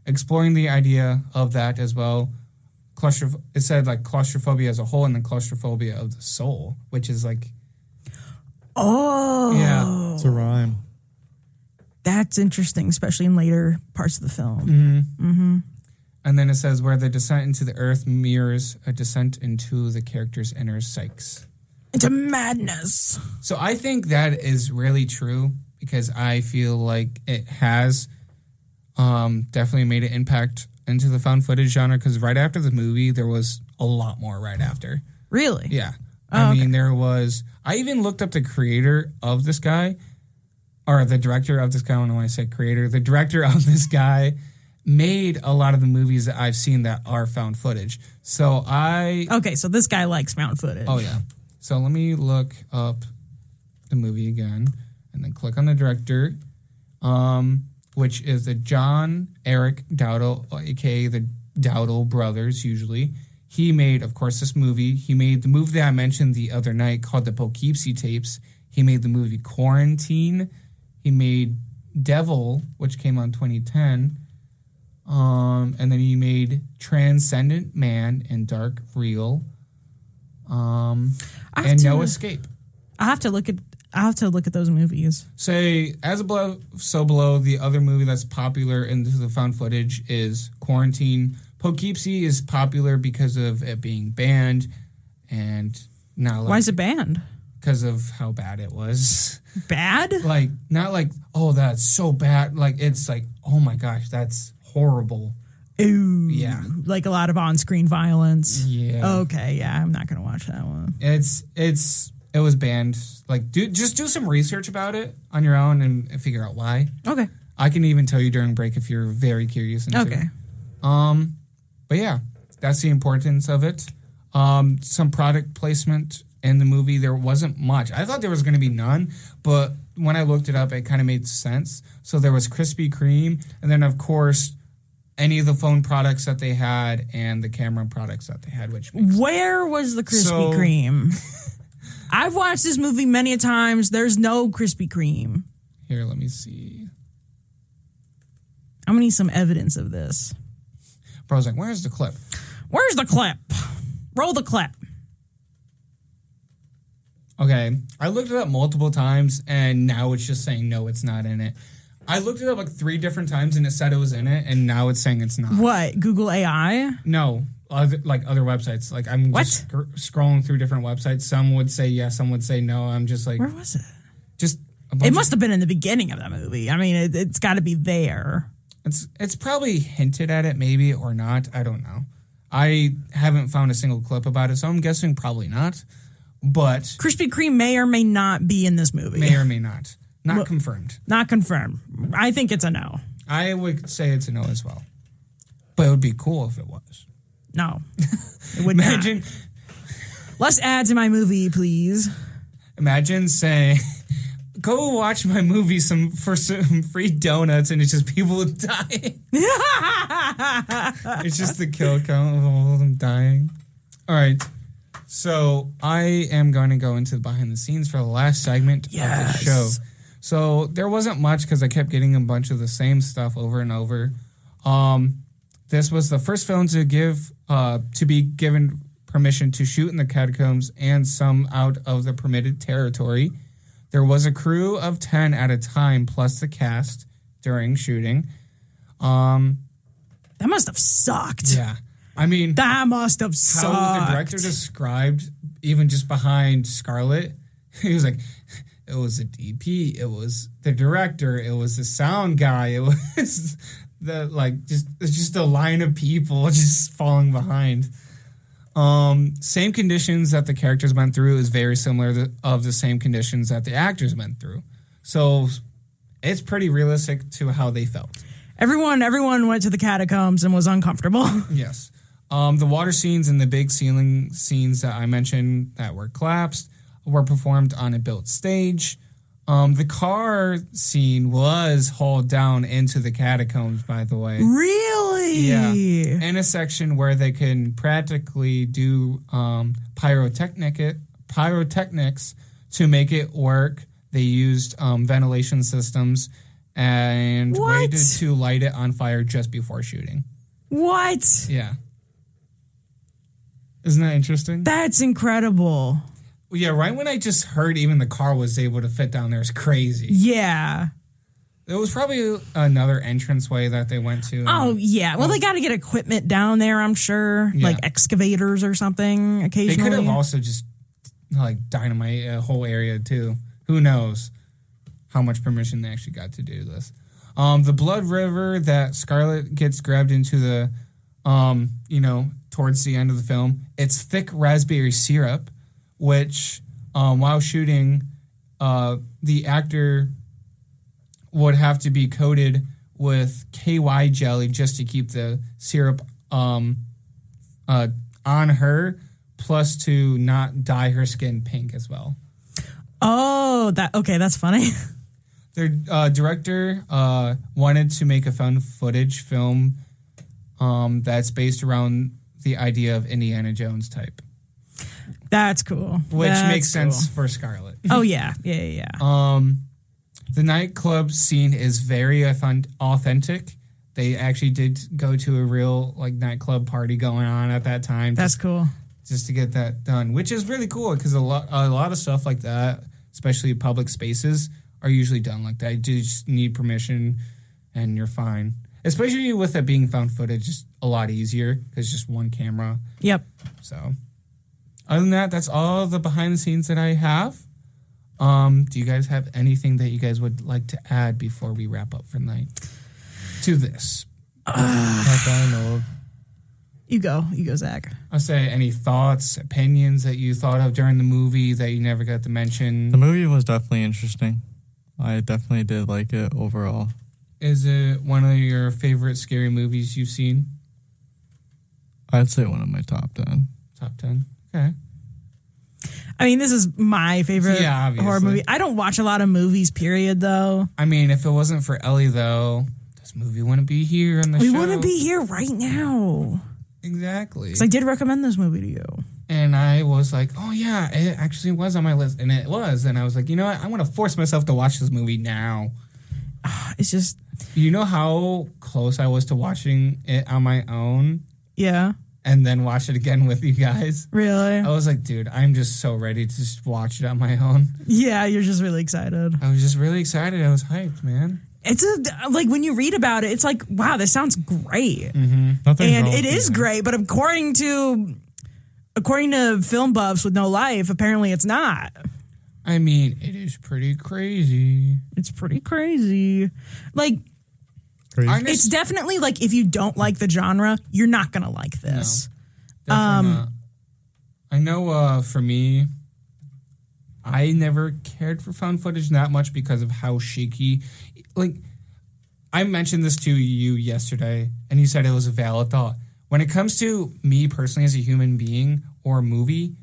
Exploring the idea of that as well. It said like claustrophobia as a whole and then claustrophobia of the soul, which is like... Oh. Yeah. It's a rhyme. That's interesting, especially in later parts of the film. Mm-hmm. Mm-hmm. And then it says where the descent into the earth mirrors a descent into the character's inner psyches. Into madness. So I think that is really true because I feel like it has definitely made an impact into the found footage genre because right after the movie, there was a lot more right after. Really? Yeah. I mean, there was... I even looked up the creator of this guy, or the director of this guy. I don't know why I said creator. The director of this guy made a lot of the movies that I've seen that are found footage. So Okay, so this guy likes found footage. Oh, yeah. So let me look up the movie again, and then click on the director, which is the John Eric Dowdle, aka the Dowdle brothers. Usually, he made, of course, this movie. He made the movie that I mentioned the other night called the Poughkeepsie Tapes. He made the movie Quarantine. He made Devil, which came out in 2010. And then he made Transcendent Man and Dark Real. And No Escape. I have to look at those movies. Say, As Above, So Below, the other movie that's popular in the found footage is Quarantine. Poughkeepsie is popular because of it being banned and not like... Why is it banned? Because of how bad it was. Bad? Like, not like, oh, that's so bad. Like, it's like, oh my gosh, that's horrible. Ooh. Yeah. Like a lot of on-screen violence. Yeah. Okay, yeah, I'm not going to watch that one. It was banned. Like, just do some research about it on your own and figure out why. Okay. I can even tell you during break if you're very curious into okay. it. But yeah, that's the importance of it. Some product placement in the movie, there wasn't much. I thought there was going to be none, but when I looked it up, it kind of made sense. So there was Krispy Kreme, and then, of course, any of the phone products that they had and the camera products that they had. Where was the Krispy Kreme? I've watched this movie many times. There's no Krispy Kreme. Here, let me see. I'm going to need some evidence of this. Bro's like, where's the clip? Where's the clip? Roll the clip. Okay, I looked it up multiple times, and now it's just saying, no, it's not in it. I looked it up like 3 different times, and it said it was in it, and now it's saying it's not. What, Google AI? No, other websites. Like, I'm just scrolling through different websites. Some would say yes, some would say no. I'm just like... Where was it? Just it must have been in the beginning of that movie. I mean, it's got to be there. It's probably hinted at it, maybe, or not. I don't know. I haven't found a single clip about it, so I'm guessing probably not. But Krispy Kreme may or may not be in this movie. May or may not. Not confirmed. Not confirmed. I think it's a no. I would say it's a no as well. But it would be cool if it was. No. It would Imagine. not. Less ads in my movie, please. Imagine saying, go watch my movie for some free donuts, and it's just people dying. It's just the kill count of all of them dying. All right. So I am going to go into the behind the scenes for the last segment of the show. So there wasn't much because I kept getting a bunch of the same stuff over and over. This was the first film to be given permission to shoot in the catacombs and some out of the permitted territory. There was a crew of 10 at a time plus the cast during shooting. That must have sucked. Yeah. I mean, that must have sucked. How the director described, even just behind Scarlett, he was like, it was the DP, it was the director, it was the sound guy, it was just a line of people just falling behind. Same conditions that the characters went through is very similar of the same conditions that the actors went through. So it's pretty realistic to how they felt. Everyone went to the catacombs and was uncomfortable. Yes. The water scenes and the big ceiling scenes that I mentioned that were collapsed were performed on a built stage. The car scene was hauled down into the catacombs, by the way. Really? Yeah. In a section where they can practically do pyrotechnics to make it work. They used ventilation systems and waited to light it on fire just before shooting. What? Yeah. Isn't that interesting? That's incredible. Well, yeah, right when I just heard even the car was able to fit down there is crazy. Yeah. There was probably another entranceway that they went to. Oh, yeah. Well, they got to get equipment down there, I'm sure. Yeah. Like excavators or something occasionally. They could have also just dynamite a whole area too. Who knows how much permission they actually got to do this. The blood river that Scarlett gets grabbed into the, towards the end of the film, it's thick raspberry syrup, which while shooting, the actor would have to be coated with KY jelly just to keep the syrup on her, plus to not dye her skin pink as well. Oh, that's funny. Their director wanted to make a found footage film that's based around the idea of Indiana Jones type. That's cool. Which makes sense for Scarlett. Oh, yeah. The nightclub scene is very authentic. They actually did go to a real nightclub party going on at that time. That's cool. Just to get that done, which is really cool because a lot of stuff like that, especially public spaces, are usually done like that. You just need permission, and you're fine. Especially with it being found footage, it's a lot easier because just one camera. Yep. So, other than that, that's all the behind the scenes that I have. Do you guys have anything that you guys would like to add before we wrap up for the night to this? Not that I know of. You go, Zach. I'll say any thoughts, opinions that you thought of during the movie that you never got to mention. The movie was definitely interesting. I definitely did like it overall. Is it one of your favorite scary movies you've seen? I'd say one of my top 10. Top 10? Okay. I mean, this is my favorite horror movie. I don't watch a lot of movies, period, though. I mean, if it wasn't for Ellie, though, this movie wouldn't be here on the show. We wouldn't be here right now. Exactly. Because I did recommend this movie to you. And I was like, oh, yeah, it actually was on my list. And it was. And I was like, you know what? I want to force myself to watch this movie now. It's just... You know how close I was to watching it on my own? Yeah. And then watch it again with you guys? Really? I was like, dude, I'm just so ready to just watch it on my own. Yeah, you're just really excited. I was just really excited. I was hyped, man. It's when you read about it, it's like, wow, this sounds great. Mm-hmm. And it is great, but according to film buffs with no life, apparently it's not. I mean, it is pretty crazy. It's pretty crazy. It's definitely if you don't like the genre, you're not going to like this. No, definitely not. I know for me, I never cared for found footage that much because of how shaky. I mentioned this to you yesterday, and you said it was a valid thought. When it comes to me personally as a human being or a movie,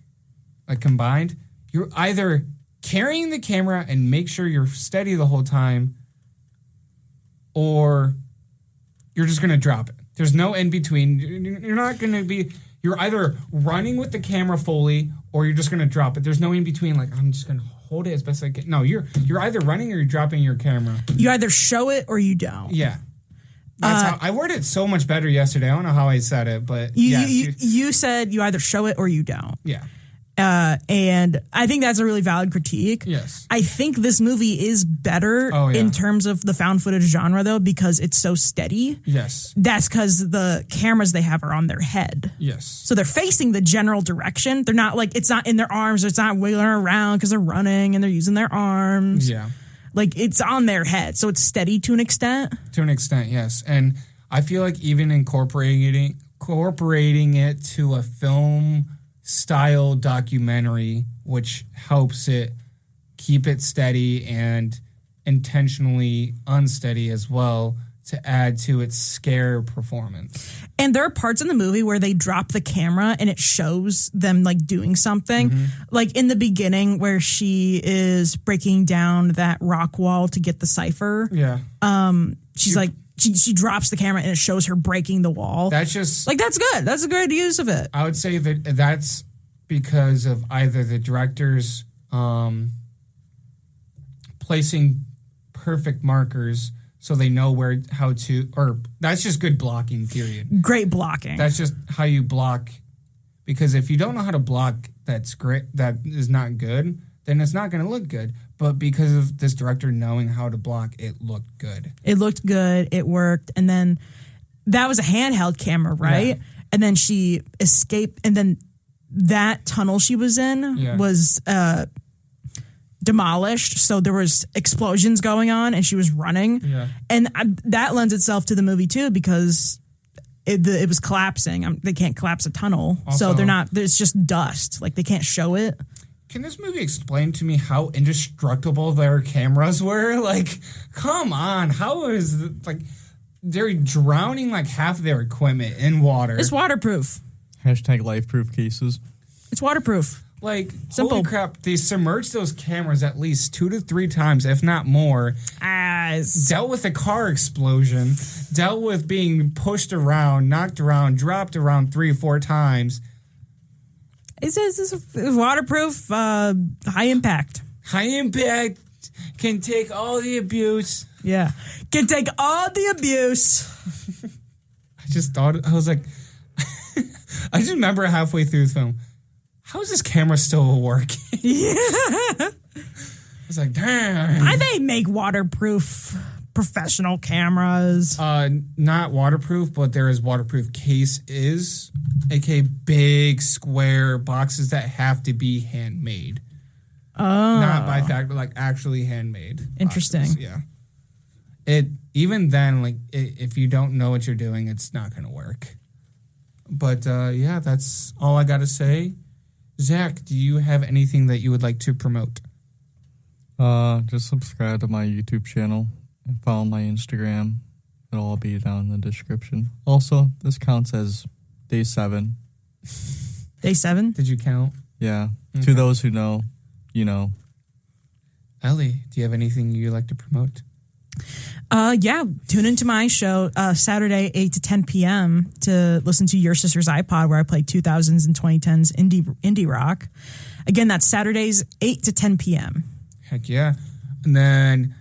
combined, you're either carrying the camera and make sure you're steady the whole time, or you're just going to drop it. There's no in between. You're not going to be... You're either running with the camera fully, or you're just going to drop it. There's no in between, I'm just going to hold it as best I can. No, you're either running or you're dropping your camera. You either show it or you don't. Yeah. That's how I worded it so much better yesterday. I don't know how I said it, but... You said you either show it or you don't. Yeah. And I think that's a really valid critique. Yes. I think this movie is better in terms of the found footage genre, though, because it's so steady. Yes. That's because the cameras they have are on their head. Yes. So they're facing the general direction. They're not it's not in their arms. It's not wiggling around because they're running and they're using their arms. Yeah. It's on their head. So it's steady to an extent. To an extent, yes. And I feel like even incorporating it to a film style documentary, which helps it keep it steady and intentionally unsteady as well to add to its scare performance. And there are parts in the movie where they drop the camera and it shows them doing something. Mm-hmm. In the beginning where she is breaking down that rock wall to get the cipher. Yeah. She's She drops the camera and it shows her breaking the wall. That's just... that's good. That's a good use of it. I would say that's because of either the director's placing perfect markers so they know how to... Or that's just good blocking, period. Great blocking. That's just how you block. Because if you don't know how to block that's great, that is not good, then it's not going to look good. But because of this director knowing how to block, it looked good. It looked good. It worked. And then that was a handheld camera, right? Yeah. And then she escaped. And then that tunnel she was in was demolished. So there was explosions going on and she was running. Yeah. And that lends itself to the movie, too, because it was collapsing. They can't collapse a tunnel. Also, so they're not. There's just dust. They can't show it. Can this movie explain to me how indestructible their cameras were? Come on. How is they're drowning half of their equipment in water. It's waterproof. #LifeProof cases. It's waterproof. Like, Simple. holy crap, they submerged those cameras at least 2 to 3 times, if not more. Dealt with a car explosion, dealt with being pushed around, knocked around, dropped around 3 or 4 times. This is waterproof, high impact. High impact, can take all the abuse. Yeah. Can take all the abuse. I just thought, I was like, I just remember halfway through the film, how is this camera still working? Yeah. I was like, damn. They make waterproof professional cameras. Not waterproof, but there is waterproof cases, aka big square boxes that have to be handmade. Oh. Not by factory, like actually handmade. Interesting. Boxes, yeah. Even then, like, if you don't know what you're doing, it's not going to work. But, yeah, that's all I got to say. Zach, do you have anything that you would like to promote? Just subscribe to my YouTube channel and follow my Instagram. It'll all be down in the description. Also, this counts as day 7. Day 7? Did you count? Yeah. Okay. To those who know, you know. Ellie, do you have anything you'd like to promote? Yeah, tune into my show Saturday 8 to 10 p.m. to listen to Your Sister's iPod, where I play 2000s and 2010s indie rock. Again, that's Saturdays 8 to 10 p.m. Heck yeah. And then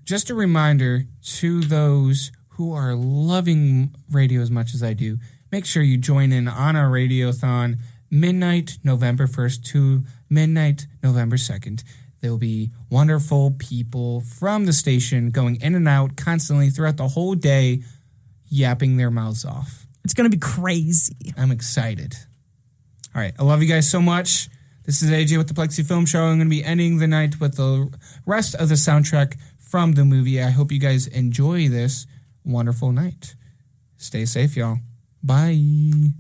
just a reminder to those who are loving radio as much as I do, make sure you join in on our radiothon midnight November 1st to midnight November 2nd. There will be wonderful people from the station going in and out constantly throughout the whole day, yapping their mouths off. It's going to be crazy. I'm excited. All right. I love you guys so much. This is AJ with the Plexi Film Show. I'm going to be ending the night with the rest of the soundtrack from the movie. I hope you guys enjoy this wonderful night. Stay safe, y'all. Bye.